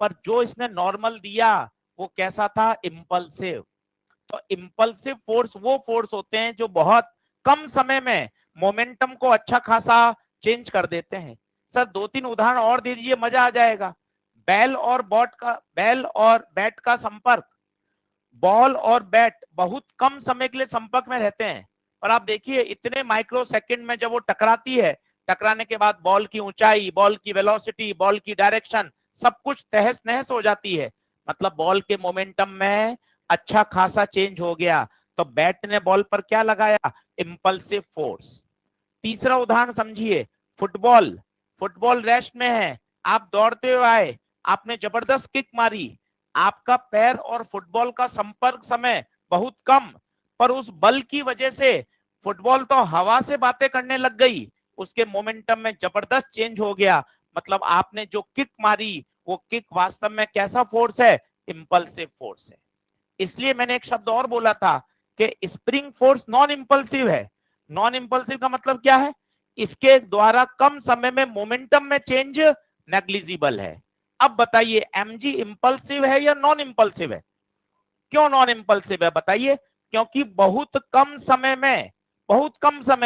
पर जो इसने नॉर्मल दिया वो कैसा था? इम्पल्सिव। तो इम्पल्सिव फोर्स वो फोर्स होते हैं जो बहुत कम समय में मोमेंटम को अच्छा खासा चेंज कर देते हैं। सर 2-3 उदाहरण और दे दीजिए, मजा आ जाएगा। बैल और बैट का संपर्क। बॉल और बैट बहुत कम समय के लिए संपर्क में रहते हैं, और आप देखिए इतने माइक्रो सेकंड में जब वो टकराती है, टकराने के बाद बॉल की ऊंचाई, बॉल की वेलोसिटी, बॉल की डायरेक्शन सब कुछ तहस नहस हो जाती है। मतलब बॉल के मोमेंटम में अच्छा खासा चेंज हो गया। तो बैट ने बॉल पर क्या लगाया? Impulsive force. तीसरा उदाहरण समझिए, फुटबॉल। फुटबॉल रेस्ट में है, आप दौड़ते हुए आए, आपने जबरदस्त किक मारी, आपका पैर और फुटबॉल का संपर्क समय बहुत कम, पर उस बल की वजह से फुटबॉल तो हवा से बातें करने लग गई, उसके मोमेंटम में जबरदस्त चेंज हो गया। मतलब आपने जो किक मारी वो किक वास्तव में कैसा फोर्स है? इंपल्सिव फोर्स है। इसलिए मैंने एक शब्द और बोला था कि स्प्रिंग फोर्स नॉन इंपल्सिव है। नॉन इंपल्सिव का मतलब क्या है? इसके द्वारा कम समय में मोमेंटम में चेंज नेग्लिजिबल है। अब बताइए mg इंपल्सिव है या नॉन इंपल्सिव है? क्यों नॉन इंपल्सिव है बताइए? क्योंकि बहुत कम समय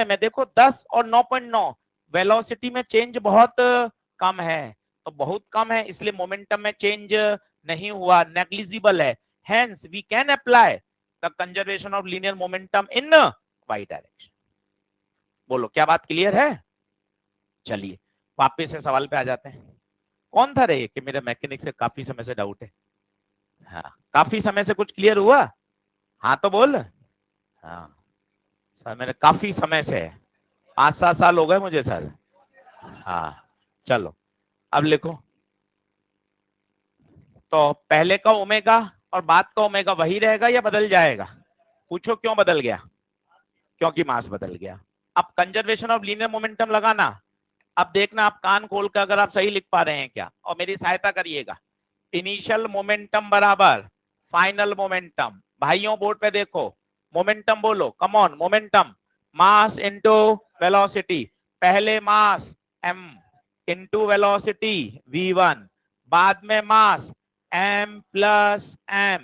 में देखो 10 और 9.9 वेलोसिटी में चेंज बहुत कम है। तो बहुत कम है इसलिए मोमेंटम में चेंज नहीं हुआ, नेग्लिजिबल है। Hence we can apply the conservation of linear momentum in Y direction. बोलो क्या बात क्लियर है? चलिए वापस से सवाल पे आ जाते हैं। कौन था रे कि मेरे मैकेनिक से काफी समय से डाउट है? हाँ काफी समय से कुछ क्लियर हुआ? हाँ तो बोल। हाँ सर मेरे काफी समय से है, 5-7 साल हो गए मुझे सर। हाँ चलो अब लिखो। तो पहले का ओमेगा और बाद का ओमेगा वही रहेगा या बदल जाएगा? पूछो क्यों बदल गया? क्योंकि मास बदल गया। अब कंजर्वेशन ऑफ लीनियर मोमेंटम लगाना। अब देखना आप कान खोल कर अगर आप सही लिख पा रहे हैं क्या, और मेरी सहायता करिएगा। इनिशियल मोमेंटम बराबर फाइनल मोमेंटम। भाइयों बोर्ड पे देखो, मोमेंटम बोलो, come on. Momentum mass into velocity. पहले मास m इनटू वेलोसिटी v1, बाद में मास m plus m,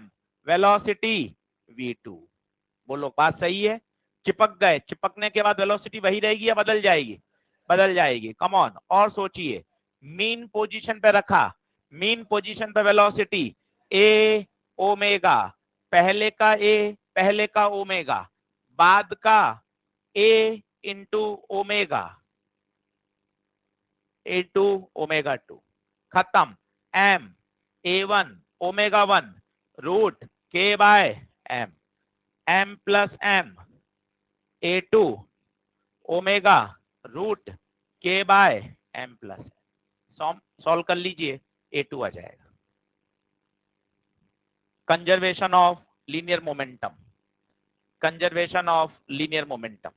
velocity v2। बोलो बात सही है? चिपक गए, चिपकने के बाद वेलोसिटी वही रहेगी या बदल जाएगी? बदल जाएगी। कम ऑन और सोचिए। मीन पोजीशन पे रखा, मीन पोजीशन पे वेलोसिटी ए ओमेगा, पहले का ओमेगा, बाद का ए इंटू ओमेगा, A2 ओमेगा 2, खत्म। m A1 omega 1 root k बाय m, m plus m A2 omega root k बाय m प्लस सॉल्व कर लीजिए, A2 आ जाएगा। Conservation of linear momentum, conservation of linear momentum.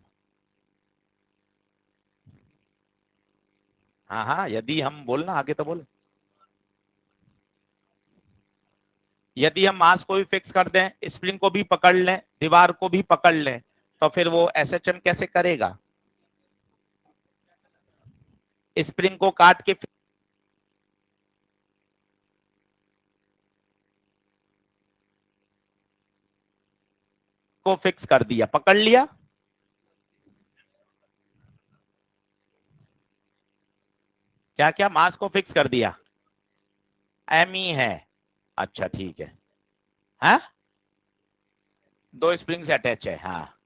हाँ हाँ, यदि हम बोलना आगे तो बोल, यदि हम मास को भी फिक्स कर दें, स्प्रिंग को भी पकड़ लें, दीवार को भी पकड़ लें, तो फिर वो एसएचएम कैसे करेगा? स्प्रिंग को काट के को फिक्स कर दिया, पकड़ लिया, क्या क्या मास को फिक्स कर दिया, एम ही है। अच्छा ठीक है, हाँ दो स्प्रिंग से अटैच है, हाँ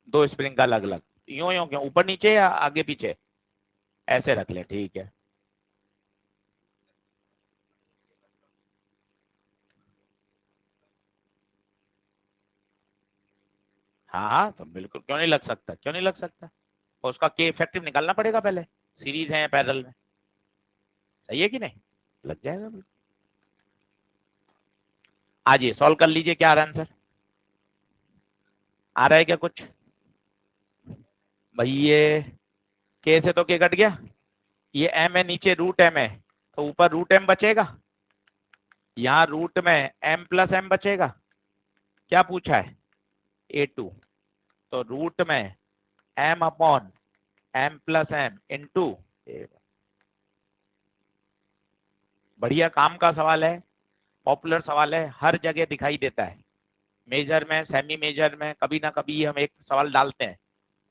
दो स्प्रिंग का अलग अलग, यूं यूं क्यों, ऊपर नीचे या आगे पीछे, ऐसे रख ले, ठीक है। हाँ हाँ तो बिल्कुल, क्यों नहीं लग सकता, क्यों नहीं लग सकता, और उसका के इफेक्टिव निकालना पड़ेगा पहले, सीरीज है या पैरेलल में, सही है कि नहीं, लग जाएगा बिल्कुल। आइए सॉल्व कर लीजिए, क्या आ रहा है आंसर, आ रहा है क्या कुछ? भाई ये के से तो के कट गया, ये एम है, नीचे रूट एम है, तो ऊपर रूट एम बचेगा, यहाँ रूट में एम प्लस एम बचेगा, क्या पूछा है, A2, तो रूट में M upon M plus M into, बढ़िया काम का सवाल है, पॉपुलर सवाल है, हर जगह दिखाई देता है, मेजर में, सेमी मेजर में, कभी ना कभी हम एक सवाल डालते हैं,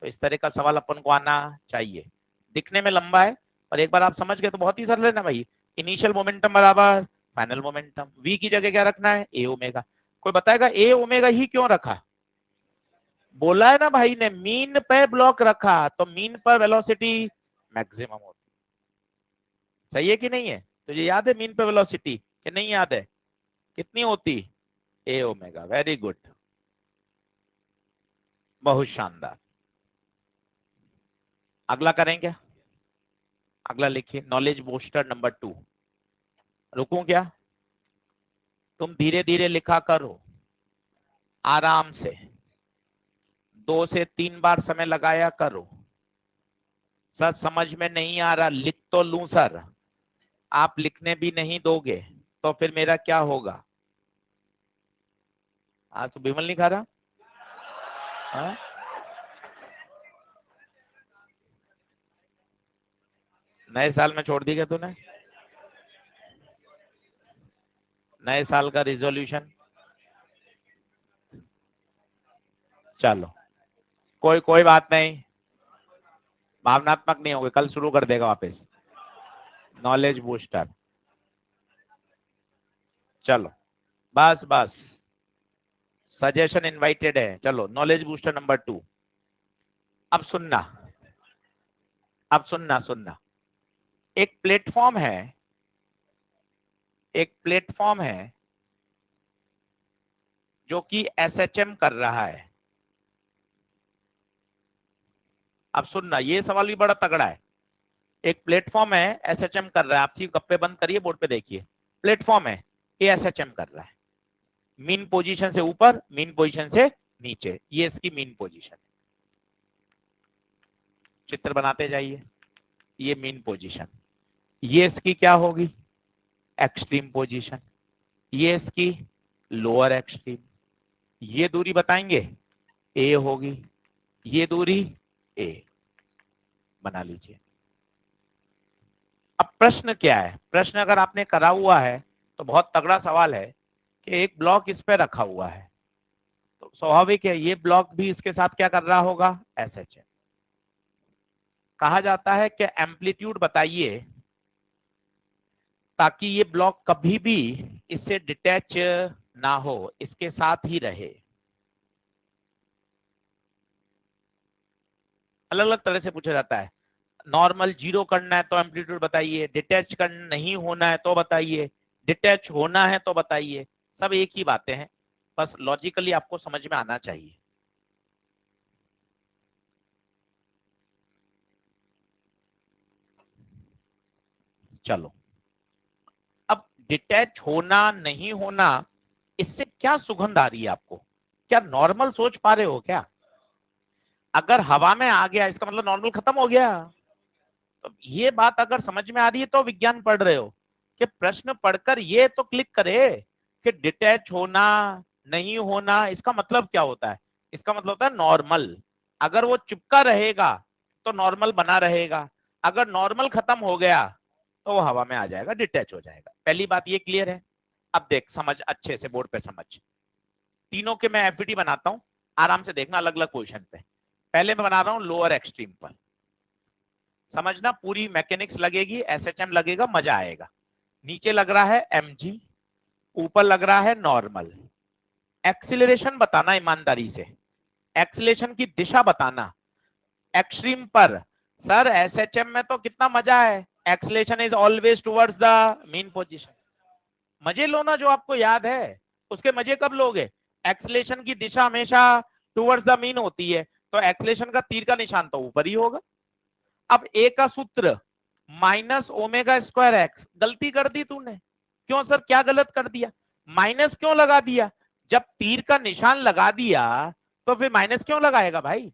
तो इस तरह का सवाल अपन को आना चाहिए। दिखने में लंबा है, पर एक बार आप समझ गए तो बहुत ही सरल है ना भाई। इनिशियल मोमेंटम बराबर फाइनल मोमेंटम, v की जगह क्या रखना है, a ओमेगा। कोई बताएगा a ओमेगा ही क्यों रखा? बोला है ना भाई ने, मीन पे ब्लॉक रखा, तो मीन पर वेलोसिटी मैक्सिमम होती, सही है कि नहीं है? तो ये याद है मीन पे वेलोसिटी कि नहीं याद है, कितनी होती, a ओमेगा, वेरी गुड, बहुत शानदार। अगला करें क्या? अगला लिखिए, नॉलेज बूस्टर नंबर 2। रुकूं क्या? तुम धीरे धीरे लिखा करो, आराम से, 2 से 3 बार समय लगाया करो। सर समझ में नहीं आ रहा, लिख तो लूं सर, आप लिखने भी नहीं दोगे तो फिर मेरा क्या होगा? आज तो बिमल नहीं खा रहा, हाँ? नए साल में छोड़ दी क्या तूने, नए साल का रिजोल्यूशन? चलो कोई कोई बात नहीं, भावनात्मक नहीं होगे, कल शुरू कर देगा वापस, नॉलेज बूस्टर। चलो बस बस, सजेशन इनवाइटेड है, चलो नॉलेज बूस्टर नंबर 2। अब सुनना, अब सुनना सुनना, एक प्लेटफॉर्म है, एक प्लेटफॉर्म है जो कि एसएचएम कर रहा है। अब सुनना, ये सवाल भी बड़ा तगड़ा है। एक प्लेटफॉर्म है, एसएचएम कर रहा है, आप सिर्फ गप्पे बंद करिए, बोर्ड पे देखिए, प्लेटफॉर्म है, ये एसएचएम कर रहा है, मीन पोजीशन से ऊपर, मीन पोजीशन से नीचे, ये इसकी मीन पोजीशन है, चित्र बनाते जाइए, ये मीन पोजीशन, ये इसकी क्या होगी, एक्सट्रीम पोजीशन, ये इसकी लोअर एक्सट्रीम, ये दूरी बताएंगे ए होगी, ये दूरी ए, बना लीजिए। अब प्रश्न क्या है, प्रश्न अगर आपने करा हुआ है तो बहुत तगड़ा सवाल है कि एक ब्लॉक इस पे रखा हुआ है, तो स्वाभाविक है ये ब्लॉक भी इसके साथ क्या कर रहा होगा, एसएचएम। कहा जाता है कि एम्पलीट्यूड बताइए ताकि ये ब्लॉक कभी भी इससे डिटैच ना हो, इसके साथ ही रहे। अलग अलग तरह से पूछा जाता है, नॉर्मल 0 करना है तो एम्पलीट्यूड बताइए, डिटैच करना नहीं होना है तो बताइए, डिटैच होना है तो बताइए, सब एक ही बातें हैं, बस लॉजिकली आपको समझ में आना चाहिए। चलो, अब डिटैच होना नहीं होना, इससे क्या सुगंध आ रही है आपको? क्या नॉर्मल सोच पा रहे हो क्या? अगर हवा में आ गया इसका मतलब नॉर्मल खत्म हो गया। तो ये बात अगर समझ में आ रही है तो विज्ञान पढ़ रहे हो, कि प्रश्न पढ़कर ये तो क्लिक करे कि डिटैच होना नहीं होना इसका मतलब क्या होता है। इसका मतलब होता है नॉर्मल। अगर वो चिपका रहेगा तो नॉर्मल बना रहेगा, अगर नॉर्मल खत्म हो गया तो वो हवा में आ जाएगा, डिटैच हो जाएगा। पहली बात ये क्लियर है। अब देख, समझ अच्छे से, बोर्ड पे समझ। तीनों के मैं एफईटी बनाता हूं, आराम से देखना अलग अलग पोजीशन पे। पहले मैं बना रहा हूं लोअर एक्सट्रीम पर, समझना पूरी मैकेनिक्स लगेगी, एसएचएम लगेगा, मजा आएगा। नीचे लग रहा है एमजी, ऊपर लग रहा है नॉर्मल। एक्सीलरेशन बताना ईमानदारी से, एक्सीलरेशन की दिशा बताना। एक्सट्रीम पर सर एसएचएम में तो कितना मजा है, acceleration is always towards the mean position. मजे लो ना, जो आपको याद है उसके मजे कब लोगे? एक्सीलरेशन की दिशा हमेशा टुवर्ड्स द मीन होती है, तो एक्सीलरेशन का तीर का निशान तो ऊपर ही होगा। अब ए का सूत्र माइनस ओमेगा स्क्वायर एक्स, गलती कर दी तूने। क्यों सर, क्या गलत कर दिया? माइनस क्यों लगा दिया? जब तीर का निशान लगा दिया तो फिर माइनस क्यों लगाएगा भाई?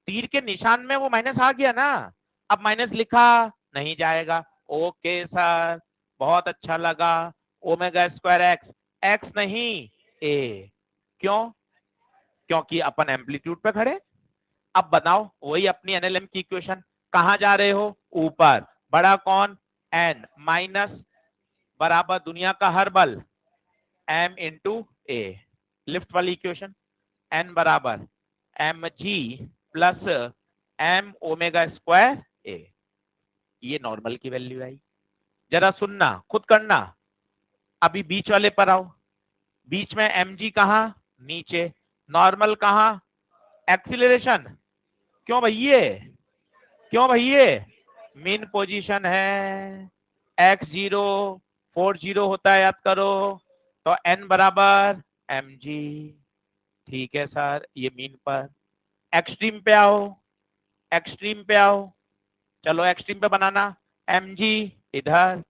तीर के निशान में वो माइनस आ गया ना, अब माइनस लिखा नहीं जाएगा। ओके सर, बहुत अच्छा लगा। ओमेगा स्क्वायर एक्स, एक्स नहीं ए। क्यों? क्योंकि अपन एम्पलीट्यूड पे खड़े। अब बताओ, वही अपनी एनएलएम की इक्वेशन, कहां जा रहे हो? ऊपर। बड़ा कौन? एन माइनस बराबर दुनिया का हर बल एम इंटू ए। लिफ्ट वाली इक्वेशन, एन बराबर M G plus M omega square A. ये नॉर्मल की वैल्यू आई। जरा सुनना, खुद करना। अभी बीच वाले पर आओ। बीच में एम जी कहा? नीचे। नॉर्मल कहा? एक्सीलरेशन। क्यों भैये? क्यों भैये? मीन पोजीशन है। एक्स जीरो 40 होता है, याद करो। तो एन बराबर एम जी। ठीक है सर, ये मीन पर। एक्सट्रीम पे आओ, एक्सट्रीम पे आओ। चलो एक्सट्रीम पे बनाना। एम जी इधर,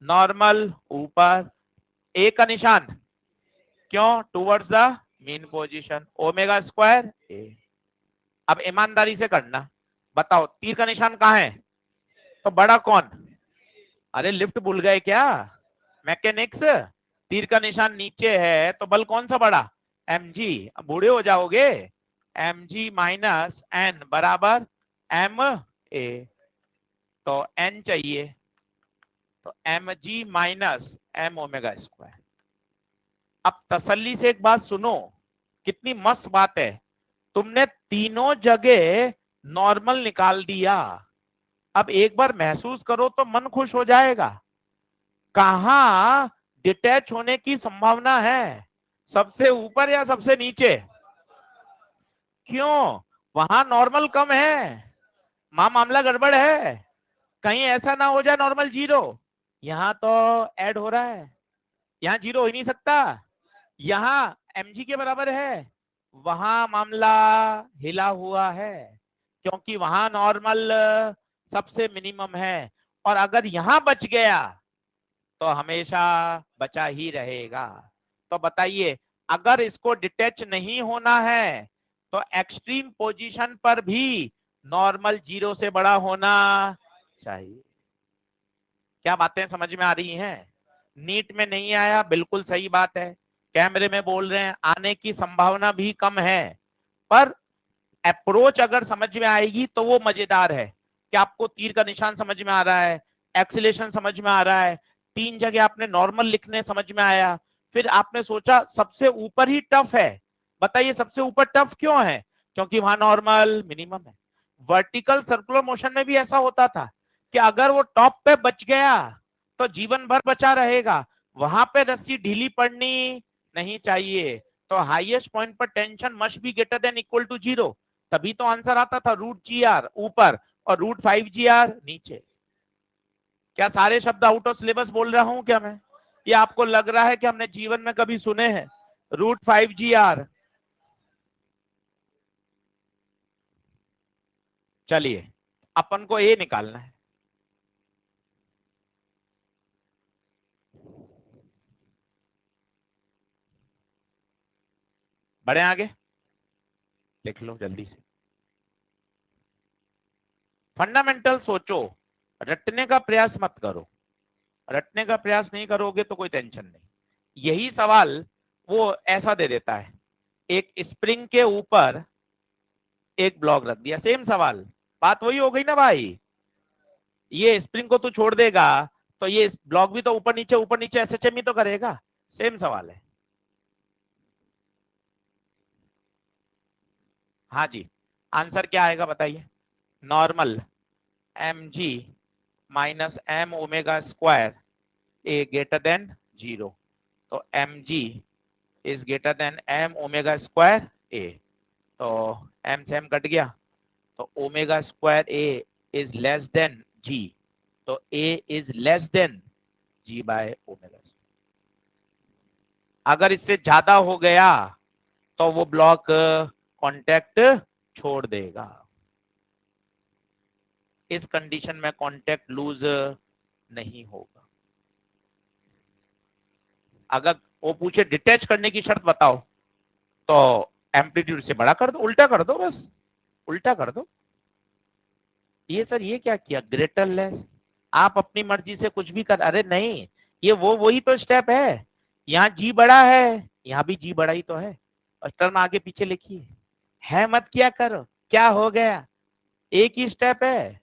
नॉर्मल ऊपर, ए का निशान क्यों towards the mean position, omega square A. अब ईमानदारी से करना, बताओ तीर का निशान कहाँ है? तो बड़ा कौन? अरे लिफ्ट भूल गए क्या? मैकेनिक्स। तीर का निशान नीचे है तो बल कौन सा बड़ा? M G. अब बूढ़े हो जाओगे। एम जी माइनस एन बराबर एम ए। तो एन चाहिए, तो M G minus M omega square. अब तसल्ली से एक बात सुनो, कितनी मस्त बात है। तुमने तीनों जगह नॉर्मल निकाल दिया। अब एक बार महसूस करो तो मन खुश हो जाएगा। कहां डिटैच होने की संभावना है? सबसे ऊपर या सबसे नीचे? क्यों? वहां नॉर्मल कम है, वहां मामला गड़बड़ है। कहीं ऐसा ना हो जाए नॉर्मल जीरो। यहां तो ऐड हो रहा है, यहां जीरो हो ही नहीं सकता। यहां mg के बराबर है, वहां मामला हिला हुआ है, क्योंकि वहां नॉर्मल सबसे मिनिमम है। और अगर यहां बच गया तो हमेशा बचा ही रहेगा। तो बताइए, अगर इसको डिटैच नहीं होना है तो एक्सट्रीम पोजीशन पर भी नॉर्मल जीरो से बड़ा होना चाहिए। क्या बातें समझ में आ रही हैं? नीट में नहीं आया, बिल्कुल सही बात है। कैमरे में बोल रहे हैं, आने की संभावना भी कम है, पर अप्रोच अगर समझ में आएगी तो वो मजेदार है। कि आपको तीर का निशान समझ में आ रहा है, एक्सीलरेशन समझ में आ रहा है, तीन जगह आपने नॉर्मल लिखने समझ में आया। फिर आपने सोचा सबसे ऊपर ही टफ है। बताइए सबसे ऊपर टफ क्यों है? क्योंकि वहां नॉर्मल मिनिमम है। वर्टिकल सर्कुलर मोशन में भी ऐसा होता था कि अगर वो टॉप पे बच गया तो जीवन भर बचा रहेगा, वहां पे रस्सी ढीली पड़नी नहीं चाहिए। तो हाईएस्ट पॉइंट पर tension must be greater than equal to zero, तभी तो आंसर आता था रूट जी आर ऊपर और रूट 5 जी आर नीचे। क्या सारे शब्द आउट ऑफ सिलेबस बोल रहा हूं क्या मैं? या आपको लग रहा है कि हमने जीवन में कभी सुने हैं? Root 5 G R. चलिए अपन को ए निकालना है। बढ़े आगे, लिख लो जल्दी से। फंडामेंटल सोचो, रटने का प्रयास मत करो। रटने का प्रयास नहीं करोगे तो कोई टेंशन नहीं। यही सवाल वो ऐसा दे देता है, एक स्प्रिंग के ऊपर एक ब्लॉक रख दिया, सेम सवाल, बात वही हो गई ना भाई। ये स्प्रिंग को तू छोड़ देगा तो ये ब्लॉक भी तो ऊपर नीचे एसएचएम ही तो करेगा, सेम सवाल है। हाँ जी, आंसर क्या आएगा बताइए। Normal M G minus M omega square A greater than 0। तो M G is greater than M omega square A. तो एम से एम कट गया, तो omega square A is less than G. तो A is less than G by omega. अगर इससे ज्यादा हो गया तो वो ब्लॉक कांटेक्ट छोड़ देगा। इस कंडीशन में कांटेक्ट लूज नहीं होगा। अगर वो पूछे डिटैच करने की शर्त बताओ, तो एम्पलीट्यूड से बड़ा कर दो, उल्टा कर दो, बस उल्टा कर दो। ये सर ये क्या किया, ग्रेटर लेस, आप अपनी मर्जी से कुछ भी कर, अरे नहीं, ये वो वही तो स्टेप है। यहाँ जी बड़ा है, यहाँ भी जी बड़ा ही तो है, और टर्म आगे पीछे लिखिए, है मत क्या करो, क्या हो गया, एक ही स्टेप है,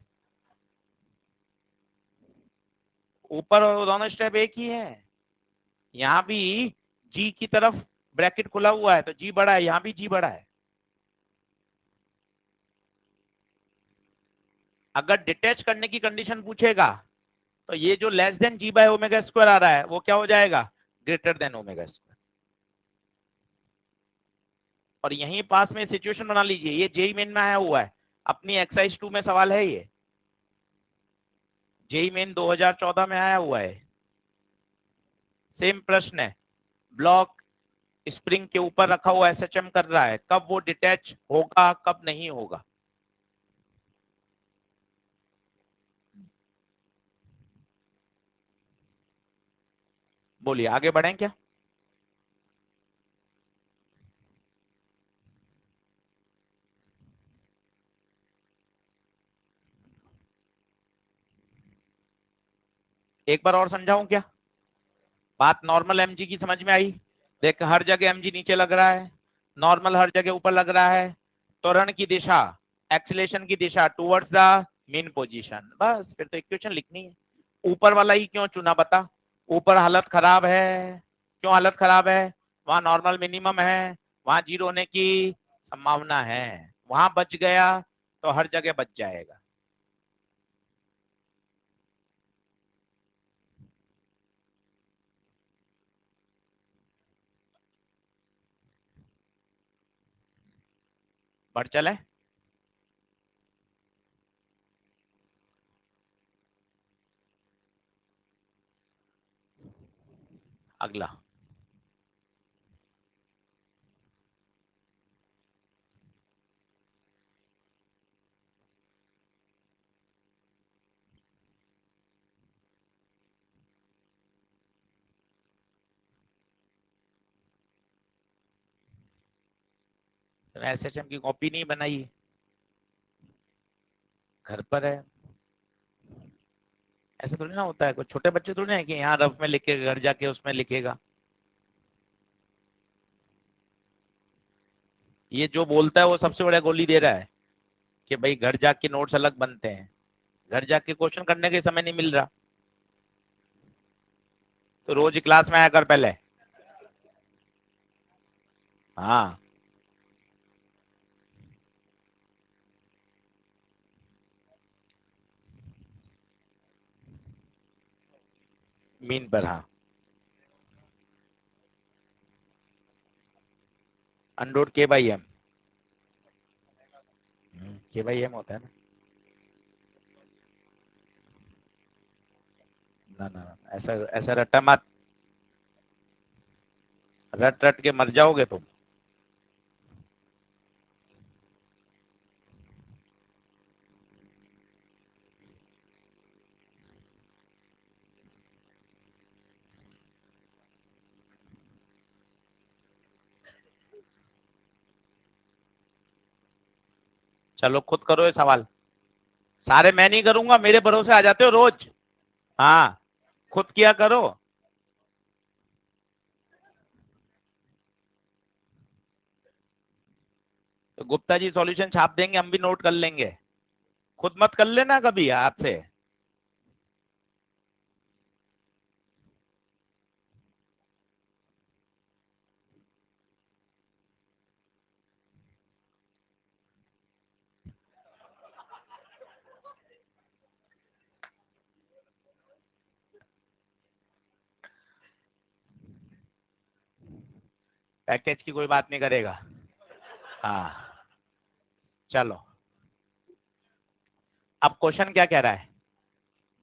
ऊपर और दोनों स्टेप एक ही है। यहाँ भी जी की तरफ ब्रैकेट खुला हुआ है तो जी बड़ा है, यहाँ भी जी बड़ा है। अगर डिटैच करने की कंडीशन पूछेगा तो ये जो less than G by omega square आ रहा है वो क्या हो जाएगा, ग्रेटर देन ओमेगा स्क्वायर। और यहीं पास में सिचुएशन बना लीजिए, ये जेई मेन में आया हुआ है, अपनी एक्सरसाइज 2 में सवाल है, ये जेई मेन 2014 में आया हुआ है, सेम प्रश्न है। ब्लॉक स्प्रिंग के ऊपर रखा हुआ एसएचएम कर रहा है, कब वो डिटैच होगा कब नहीं होगा। बोलिए आगे बढ़ें क्या। एक बार और समझाऊं क्या, बात नॉर्मल एमजी की समझ में आई। देख हर जगह एमजी नीचे लग रहा है, नॉर्मल हर जगह ऊपर लग रहा है, त्वरण की दिशा, एक्सीलरेशन की दिशा टुवर्ड्स द मीन पोजीशन, बस फिर तो इक्वेशन लिखनी है। ऊपर वाला ही क्यों चुना बता, ऊपर हालत खराब है, क्यों हालत खराब है, वहां नॉर्मल मिनिमम है, वहां जीरो होने की संभावना है, वहां बच गया तो हर जगह बच जाएगा। बढ़ चले अगला। एसएचएम की कॉपी नहीं बनाई, घर पर है। ऐसा थोड़ी ना होता है, कुछ छोटे बच्चे थोड़ी ना है कि यहाँ रफ में लिखेगा घर जाके उसमें लिखेगा। ये जो बोलता है वो सबसे बड़ा गोली दे रहा है कि भाई घर जाके नोट्स अलग बनते हैं, घर जाके क्वेश्चन करने के समय नहीं मिल रहा, तो रोज क्लास में आया कर पहले। हाँ मीन पर, हाँ अंडर के बाई एम, के बाई एम होता है ना, ना ना ऐसा ऐसा रट्टा मत, रट रट के मर जाओगे तुम। चलो खुद करो ये सवाल, सारे मैं नहीं करूंगा, मेरे भरोसे आ जाते हो रोज। हाँ खुद किया करो। तो गुप्ता जी सॉल्यूशन छाप देंगे, हम भी नोट कर लेंगे, खुद मत कर लेना कभी हाथ से। पैकेज की कोई बात नहीं करेगा। हाँ चलो, अब क्वेश्चन क्या कह रहा है,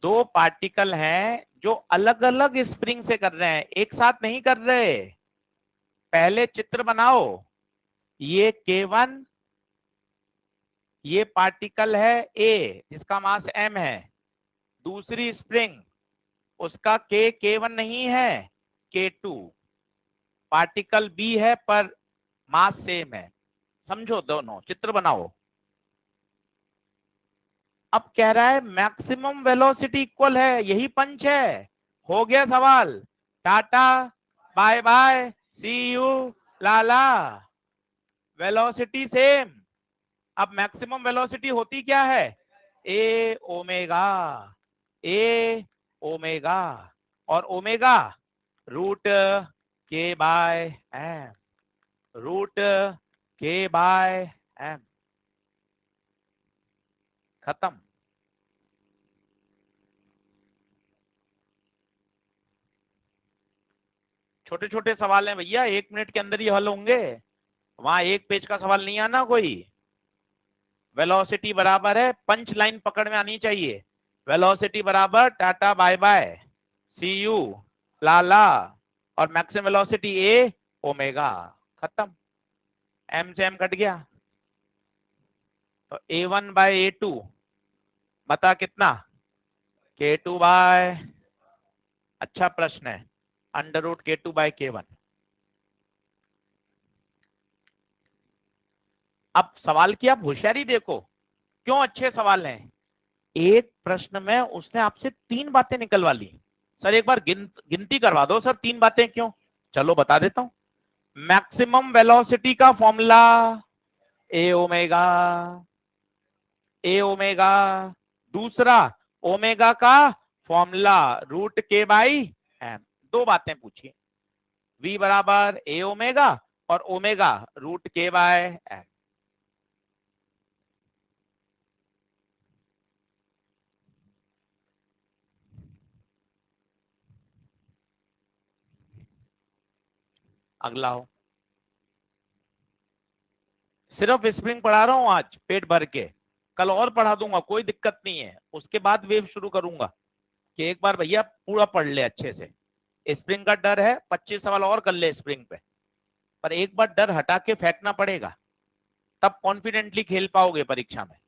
दो पार्टिकल हैं जो अलग अलग स्प्रिंग से कर रहे हैं, एक साथ नहीं कर रहे। पहले चित्र बनाओ, ये K1, ये पार्टिकल है A जिसका मास M है, दूसरी स्प्रिंग उसका K1 नहीं है, K2, पार्टिकल B है पर मास सेम है। समझो, दोनों चित्र बनाओ। अब कह रहा है मैक्सिमम वेलोसिटी इक्वल है, यही पंच है। हो गया सवाल, tata bye bye see you लाला, वेलोसिटी सेम। अब मैक्सिमम वेलोसिटी होती क्या है, ए ओमेगा, ए ओमेगा, और omega root K by M, root K by M, खत्म। छोटे छोटे सवाल हैं भैया, 1 मिनट के अंदर ही हल होंगे, वहां एक पेज का सवाल नहीं आना कोई। वेलोसिटी बराबर है, पंच लाइन पकड़ में आनी चाहिए, वेलोसिटी बराबर tata bye bye see you लाला, और मैक्सिमम वेलोसिटी ए ओमेगा, खत्म। एम से एम कट गया, तो A1 बाय A2 बता कितना, K2 बाय, अच्छा प्रश्न है, under root K2 bye K1। अब सवाल की आप होशियारी देखो, क्यों अच्छे सवाल हैं। एक प्रश्न में उसने आपसे 3 बातें निकलवा ली। सर एक बार गिनती करवा दो सर, 3 बातें क्यों, चलो बता देता हूं। मैक्सिमम वेलोसिटी का formula A omega, A omega, दूसरा ओमेगा का फॉर्मूला रूट के बाई एम। 2 बातें पूछी, v बराबर ए ओमेगा और omega root K by M. अगला हो, सिर्फ स्प्रिंग पढ़ा रहा हूं आज पेट भर के, कल और पढ़ा दूंगा, कोई दिक्कत नहीं है, उसके बाद वेव शुरू करूंगा कि एक बार भैया पूरा पढ़ ले अच्छे से। स्प्रिंग का डर है, 25 सवाल और कर ले स्प्रिंग पे, पर एक बार डर हटा के फेंकना पड़ेगा, तब कॉन्फिडेंटली खेल पाओगे परीक्षा में।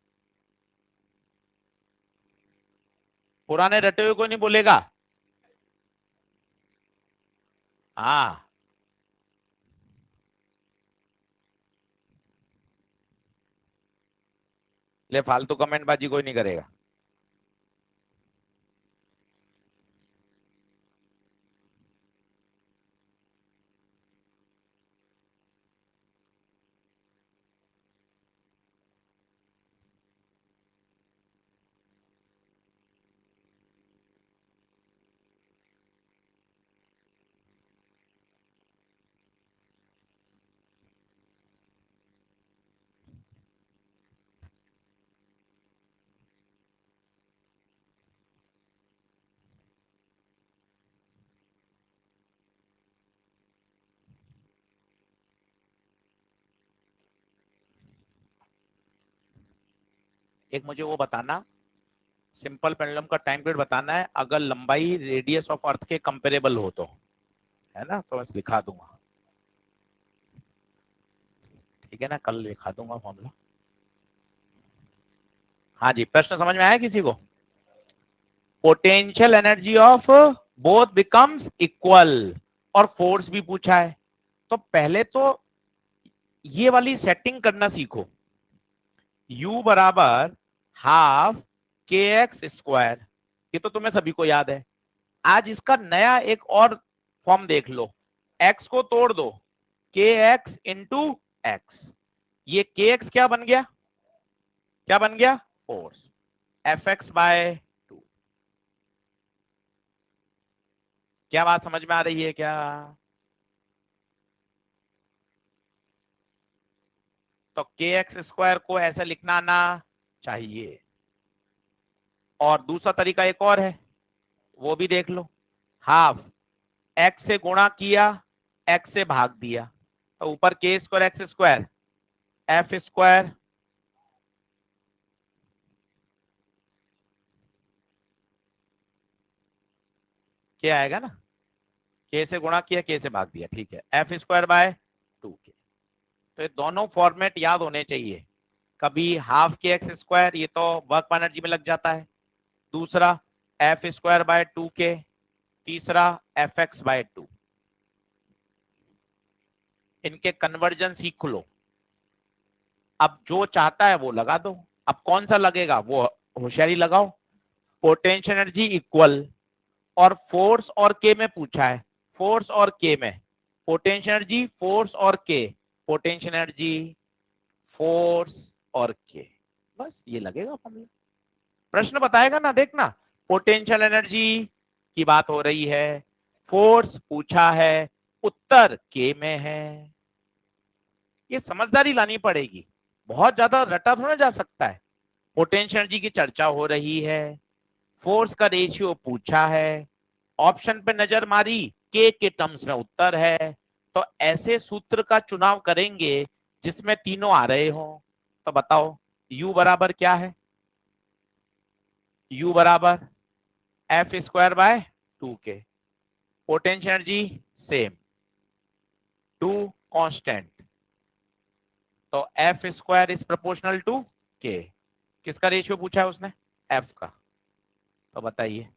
पुराने रटे हुए कोई नहीं बोलेगा। हाँ ले, फालतू कमेंट बाजी कोई नहीं करेगा। एक मुझे वो बताना, सिंपल पेंडुलम का टाइम पीरियड बताना है, अगर लंबाई रेडियस ऑफ अर्थ के कंपेरेबल हो तो, है ना, तो बस लिखा दूंगा, ठीक है ना, कल लिखा दूंगा फॉर्मूला। हाँ जी, प्रश्न समझ में आया किसी को, potential energy of both becomes equal, और फोर्स भी पूछा है। तो पहले तो ये वाली सेटिंग करना सीखो, u बराबर हाफ के एक्स स्क्वायर, ये तो तुम्हें सभी को याद है। आज इसका नया एक और फॉर्म देख लो, x को तोड़ दो, के एक्स इंटू एक्स, ये के एक्स क्या बन गया, क्या बन गया, फोर्स, एफ एक्स बाय 2। क्या बात समझ में आ रही है क्या? तो के एक्स स्क्वायर को ऐसे लिखना आना चाहिए। और दूसरा तरीका एक और है, वो भी देख लो, हाफ एक्स से गुणा किया, एक्स से भाग दिया, तो ऊपर के square x square, F square क्या आएगा ना, के से गुणा किया के से भाग दिया, ठीक है, एफ स्क्वायर बाय 2 के। तो ये दोनों फॉर्मेट याद होने चाहिए। कभी हाफ के एक्स स्क्वायर, ये तो वर्क एनर्जी में लग जाता है, दूसरा एफ स्क्वायर बाय 2 के, तीसरा एफ एक्स बाय 2, इनके कन्वर्जन सीख लो। अब जो चाहता है वो लगा दो, अब कौन सा लगेगा वो होशियारी लगाओ। पोटेंशियल एनर्जी इक्वल, और फोर्स और के में पूछा है, फोर्स और के में, पोटेंशियल एनर्जी फोर्स और के, पोटेंशियल एनर्जी फोर्स और के, बस ये लगेगा फॉर्मूला। प्रश्न बताएगा ना, देखना, पोटेंशियल एनर्जी की बात हो रही है, फोर्स पूछा है, उत्तर के में है। ये समझदारी लानी पड़ेगी, बहुत ज्यादा रटा थोड़ा जा सकता है। पोटेंशियल एनर्जी की चर्चा हो रही है, फोर्स का रेशियो पूछा है, ऑप्शन पे नजर मारी, के टर्म्स में उत्तर है, तो ऐसे सूत्र का चुनाव करेंगे जिसमें तीनों आ रहे हो। तो बताओ u बराबर क्या है, u बराबर F square by 2 K, potential energy same, 2 constant, तो F square is proportional to K. किसका रेशियो पूछा है उसने, एफ का। तो बताइए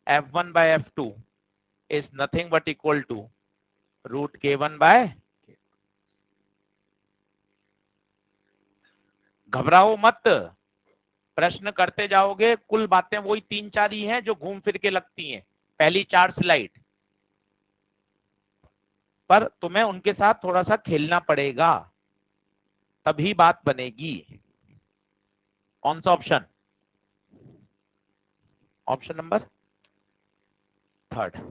F1 by F2 is nothing but equal to root K1 by. घबराओ मत, प्रश्न करते जाओगे, कुल बातें वही 3-4 ही हैं जो घूम फिर के लगती हैं, पहली 4 स्लाइड, पर तुम्हें उनके साथ थोड़ा सा खेलना पड़ेगा, तभी बात बनेगी। कौन सा ऑप्शन, ऑप्शन नंबर 3।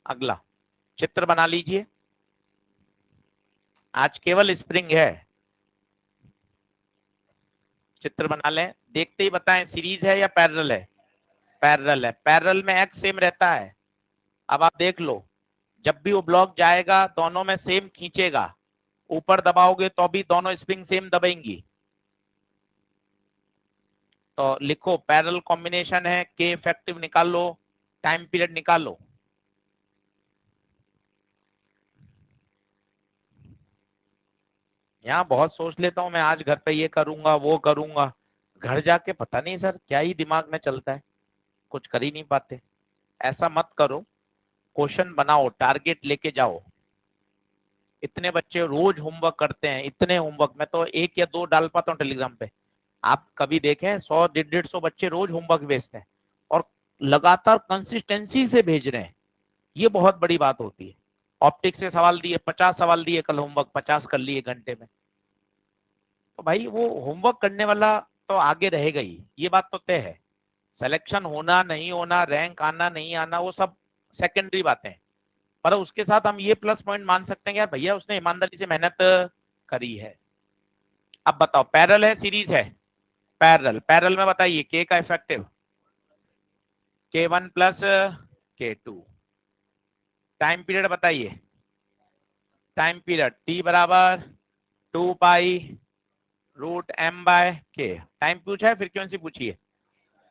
अगला चित्र बना लीजिए, आज केवल स्प्रिंग है, चित्र बना लें, देखते ही बताएं सीरीज है या पैरेलल है। पैरेलल है, पैरेलल में एक्स सेम रहता है। अब आप देख लो, जब भी वो ब्लॉक जाएगा दोनों में सेम खींचेगा, ऊपर दबाओगे तो भी दोनों स्प्रिंग सेम दबेंगी। तो लिखो पैरेलल कॉम्बिनेशन है, के इफेक्टिव निकाल लो, टाइम पीरियड निकालो। यहाँ बहुत सोच लेता हूँ मैं, आज घर पे ये करूंगा वो करूंगा, घर जाके पता नहीं सर क्या ही दिमाग में चलता है, कुछ कर ही नहीं पाते। ऐसा मत करो, क्वेश्चन बनाओ, टारगेट लेके जाओ। इतने बच्चे रोज होमवर्क करते हैं, इतने होमवर्क, मैं तो 1 या 2 डाल पाता हूँ टेलीग्राम पे। आप कभी देखें 100-150 बच्चे रोज होमवर्क भेजते हैं, और लगातार कंसिस्टेंसी से भेज रहे हैं, ये बहुत बड़ी बात होती है। ऑप्टिक्स के सवाल दिए, 50 सवाल दिए कल, होमवर्क 50 कर लिए घंटे में। तो भाई वो होमवर्क करने वाला तो आगे रहेगा ही, ये बात तो तय है। सिलेक्शन होना नहीं होना, रैंक आना नहीं आना, वो सब सेकेंडरी बातें हैं। पर उसके साथ हम ये प्लस पॉइंट मान सकते हैं यार भैया उसने ईमानदारी से मेहनत करी है। अब बताओ पैरेलल है सीरीज है, पैरेलल, पैरेलल में बताइए के का effective K1 plus K2, time period बताइए, टाइम पीरियड T बराबर 2 पाई रूट M बाय के। टाइम पूछा है फिर कौन सी पूछी है,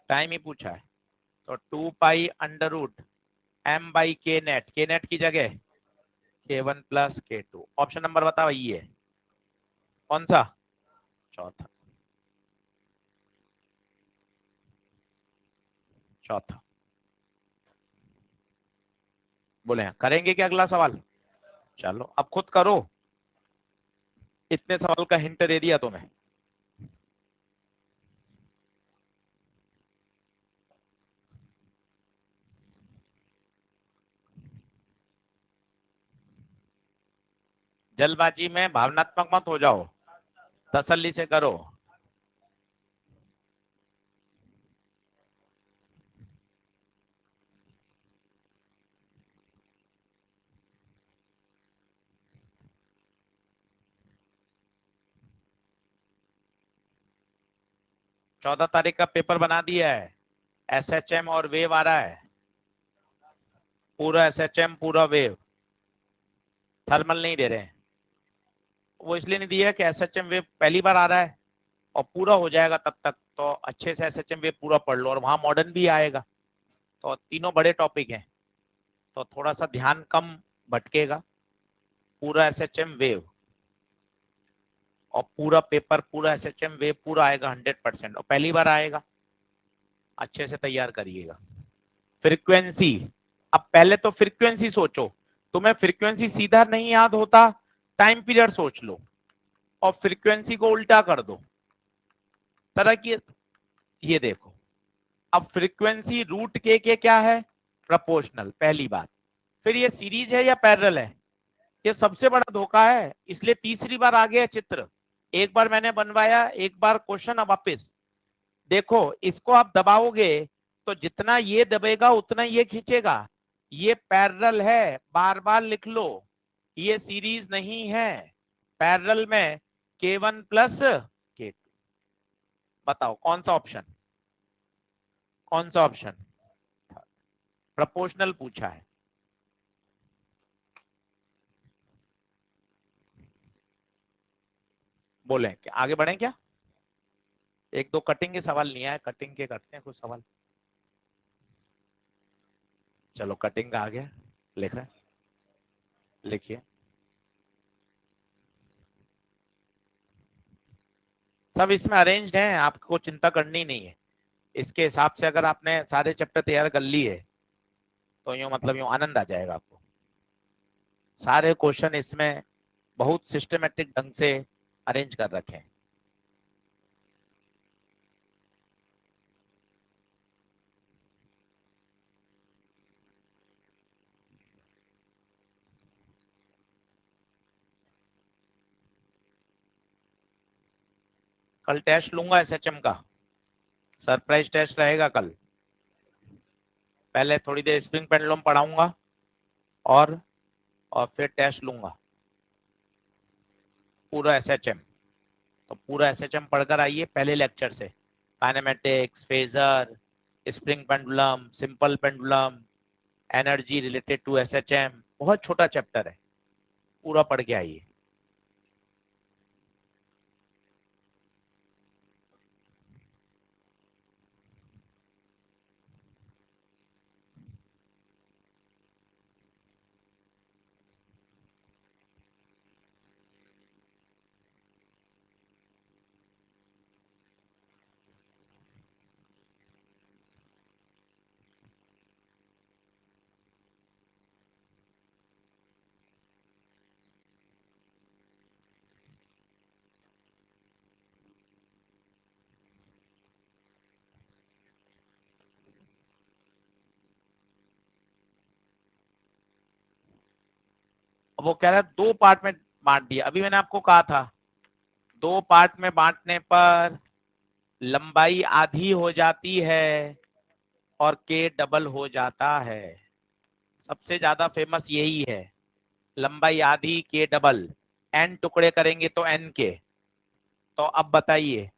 टाइम ही पूछा है, तो 2 pi under root M by K net की जगह K1 plus K2। Option number बताओ ये कौन सा, चौथा, चौथा। बोले हैं करेंगे क्या अगला सवाल? चलो अब खुद करो, इतने सवाल का हिंट दे दिया तुम्हें। जल्दबाजी में भावनात्मक मत हो जाओ, तसल्ली से करो। चौदह तारीख का पेपर बना दिया है, एसएचएम और वेव आ रहा है, पूरा एसएचएम पूरा वेव, थर्मल नहीं दे रहे हैं। वो इसलिए नहीं दिया कि एसएचएम वेव पहली बार आ रहा है और पूरा हो जाएगा तब तक, तो अच्छे से एसएचएम वेव पूरा पढ़ लो, और वहां मॉडर्न भी आएगा, तो तीनों बड़े टॉपिक हैं, तो थोड़ा सा ध्यान कम भटकेगा। पूरा एसएचएम वेव और पूरा पेपर, पूरा एसएचएम वेव पूरा आएगा 100%, और पहली बार आएगा, अच्छे से तैयार करिएगा। फ्रीक्वेंसी, अब पहले तो फ्रीक्वेंसी सोचो, तुम्हें फ्रीक्वेंसी सीधा नहीं याद होता, टाइम पीरियड सोच लो और फ्रीक्वेंसी को उल्टा कर दो तरह की। ये देखो, अब फ्रीक्वेंसी रूट के क्या है? प्रोपोर्शनल, पहली बात। फिर ये सीरीज है या पैरेलल है? ये सबसे बड़ा धोखा है, इसलिए तीसरी बार आ गया चित्र। एक बार मैंने बनवाया, एक बार क्वेश्चन, अब वापिस देखो। इसको आप दबाओगे तो जितना ये दबेगा उतना ये खींचेगा। ये पैरेलल है, बार बार लिख लो, ये सीरीज नहीं है। पैरेलल में K1 प्लस K2, बताओ कौन सा ऑप्शन? कौन सा ऑप्शन? प्रोपोर्शनल पूछा है। बोले कि आगे बढ़े क्या? एक दो कटिंग के सवाल नहीं आए, कटिंग के करते हैं कुछ सवाल। चलो कटिंग का आ गया, लिख रहे, लिखिए। सब इसमें अरेंज्ड है, आपको चिंता करनी नहीं है। इसके हिसाब से अगर आपने सारे चैप्टर तैयार कर लिए तो यूं मतलब यूं आनंद आ जाएगा आपको। सारे क्वेश्चन इसमें बहुत सिस्टमेटिक ढंग से अरेंज कर रखे हैं। कल टेस्ट लूंगा एसएचएम का, सरप्राइज टेस्ट रहेगा कल। पहले थोड़ी देर स्प्रिंग पेंडुलम पढ़ाऊंगा और फिर टेस्ट लूंगा पूरा एसएचएम। तो पूरा एसएचएम पढ़कर आइए पहले लेक्चर से, kinematics, phasor, spring pendulum, simple pendulum, energy related to SHM, बहुत छोटा चैप्टर है, पूरा पढ़ के आइए। वो कह रहा है दो पार्ट में बांट दिया, अभी मैंने आपको कहा था दो पार्ट में बांटने पर लंबाई आधी हो जाती है और के डबल हो जाता है। सबसे ज्यादा फेमस यही है, लंबाई आधी के डबल, एन टुकड़े करेंगे तो एन के। तो अब बताइए,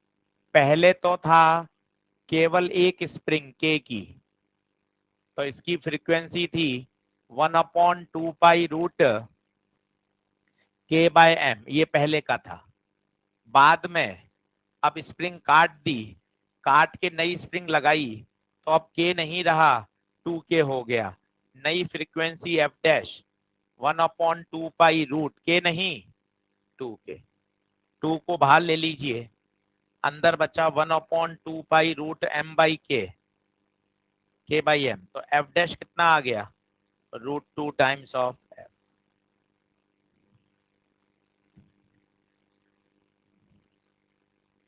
पहले तो था केवल एक स्प्रिंग के की, तो इसकी फ्रीक्वेंसी थी 1/2 pi root K by M, ये पहले का था। बाद में अब स्प्रिंग काट दी, काट के नई स्प्रिंग लगाई, तो अब के नहीं रहा, 2K हो गया। नई frequency F dash 1/2 pi root K नहीं 2K। 2 को बाहर ले लीजिए, अंदर बचा 1/2 पाई रूट M/K, K/M। तो एफ डैश कितना आ गया? √2 टाइम्स ऑफ एफ।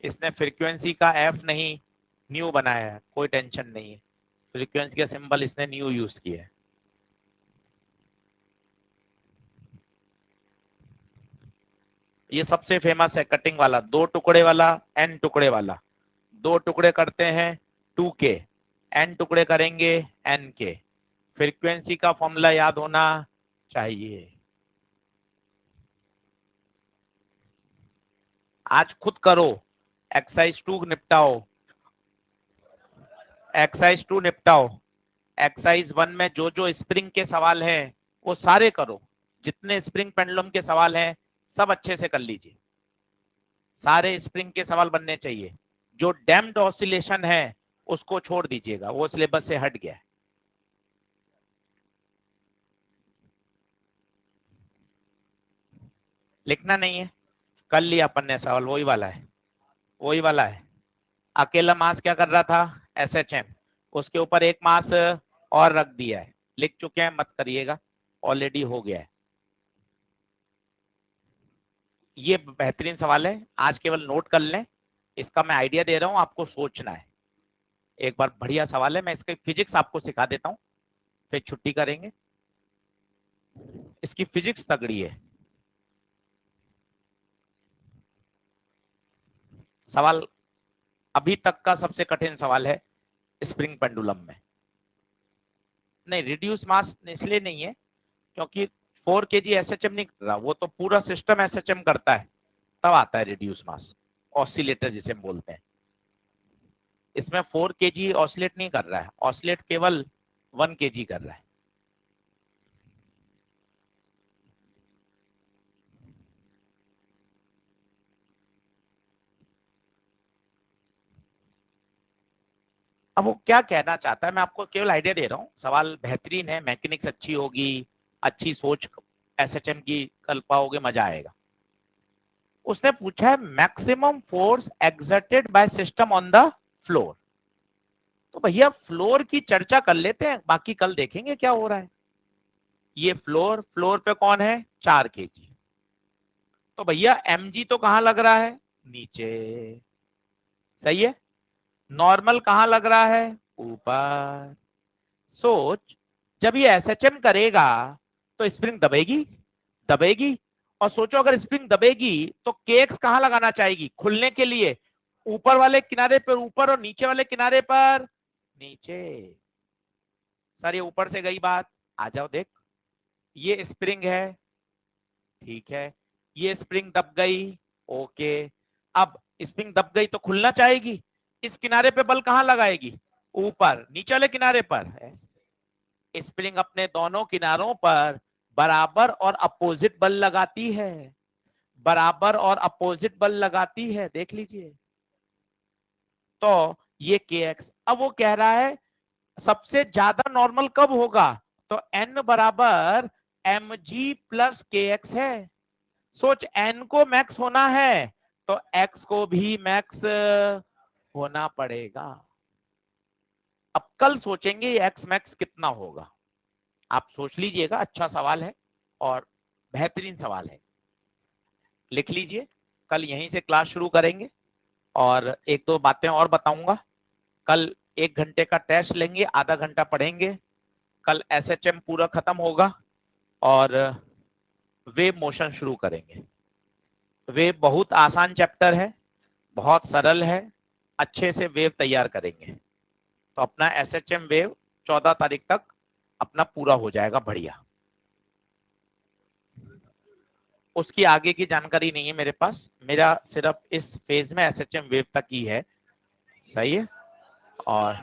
इसने फ्रीक्वेंसी का एफ नहीं न्यू बनाया है, कोई टेंशन नहीं है, फ्रीक्वेंसी का सिंबल इसने न्यू यूज किया है। ये सबसे फेमस है कटिंग वाला, 2 टुकड़े वाला, n टुकड़े वाला। 2 टुकड़े करते हैं 2k, n टुकड़े करेंगे n के। फ्रीक्वेंसी का फॉर्मूला याद होना चाहिए। आज खुद करो, एक्सरसाइज 2 निपटाओ, एक्सरसाइज 2 निपटाओ। एक्सरसाइज 1 में जो जो स्प्रिंग के सवाल हैं वो सारे करो, जितने स्प्रिंग पेंडुलम के सवाल हैं सब अच्छे से कर लीजिए। सारे स्प्रिंग के सवाल बनने चाहिए। जो डैम्प्ड ऑसिलेशन है उसको छोड़ दीजिएगा, वो सिलेबस से हट गया है। लिखना नहीं है, कर लिया अपन ने सवाल, वही वाला है, वही वाला है। अकेला मास क्या कर रहा था, SHM, उसके ऊपर एक मास और रख दिया है, लिख चुके हैं, मत करिएगा, ऑलरेडी हो गया है। ये बेहतरीन सवाल है, आज केवल नोट कर लें, इसका मैं आइडिया दे रहा हूं, आपको सोचना है। एक बार बढ़िया सवाल है, मैं इसकी फिजिक्स आपको सिखा देता हूं, फिर छुट्टी करेंगे। इसकी फिजिक्स तगड़ी है। सवाल अभी तक का सबसे कठिन सवाल है स्प्रिंग पेंडुलम में। नहीं, रिड्यूस मास इसलिए नहीं है क्योंकि 4 kg SHM नहीं कर रहा, वो तो पूरा सिस्टम SHM करता है, तब आता है रिड्यूस मास, ऑसिलेटर जिसे हम बोलते हैं। इसमें 4 kg ऑसिलेट नहीं कर रहा है, ऑसिलेट केवल 1 kg कर रहा है। अब वो क्या कहना चाहता है मैं आपको केवल आइडिया दे रहा हूँ। सवाल बेहतरीन है, मैकेनिक्स अच्छी होगी, अच्छी सोच SHM की कर पाओगे, मजा आएगा। उसने पूछा है maximum force exerted by system on the floor. तो भैया फ्लोर की चर्चा कर लेते हैं, बाकी कल देखेंगे क्या हो रहा है। ये फ्लोर, फ्लोर पे कौन है, 4 kg। तो भैया mg तो कहां लग रहा है, नीचे, सही है। नॉर्मल कहां लग रहा है, ऊपर। सोच, जब ये SHM करेगा तो स्प्रिंग दबेगी, दबेगी। और सोचो अगर स्प्रिंग दबेगी तो kx कहां लगाना चाहेगी खुलने के लिए, ऊपर वाले किनारे पर ऊपर और नीचे वाले किनारे पर नीचे। सर ये ऊपर से गई बात, आ जाओ देख, ये स्प्रिंग है, ठीक है, ये स्प्रिंग दब गई, ओके। अब स्प्रिंग दब गई तो खुलना चाहेगी, इस किनारे पे बल कहां लगाएगी, ऊपर, नीचे वाले किनारे पर। स्प्रिंग अपने दोनों किनारों पर बराबर और अपोजिट बल लगाती है, बराबर और अपोजिट बल लगाती है, देख लीजिए। तो ये kx, अब वो कह रहा है सबसे ज्यादा नॉर्मल कब होगा, तो n बराबर mg प्लस kx है। सोच, n को मैक्स होना है तो x को भी मैक्स होना पड़ेगा। अब कल सोचेंगे ये x मैक्स कितना होगा, आप सोच लीजिएगा, अच्छा सवाल है और बेहतरीन सवाल है, लिख लीजिए। कल यहीं से क्लास शुरू करेंगे और एक दो बातें और बताऊंगा। कल 1 घंटे का टेस्ट लेंगे, आधा घंटा पढ़ेंगे। कल SHM पूरा खत्म होगा और वेव मोशन शुरू करेंगे। वेव बहुत आसान चैप्टर है, बहुत सरल है, अच्छे से वेव तैयार करेंगे तो अपना SHM वेव 14 तारीख तक अपना पूरा हो जाएगा बढ़िया। उसकी आगे की जानकारी नहीं है मेरे पास, मेरा सिर्फ इस फेज में SHM वेव तक ही है, सही है। और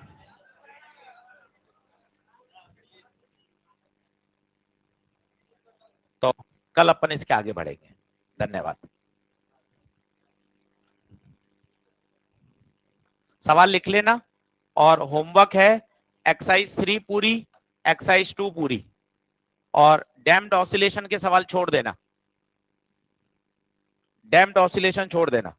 तो कल अपन इसके आगे बढ़ेंगे। धन्यवाद। सवाल लिख लेना और होमवर्क है एक्सरसाइज 3 पूरी, एक्सरसाइज 2 पूरी, और डैम्प्ड ऑसिलेशन के सवाल छोड़ देना, डैम्प्ड ऑसिलेशन छोड़ देना।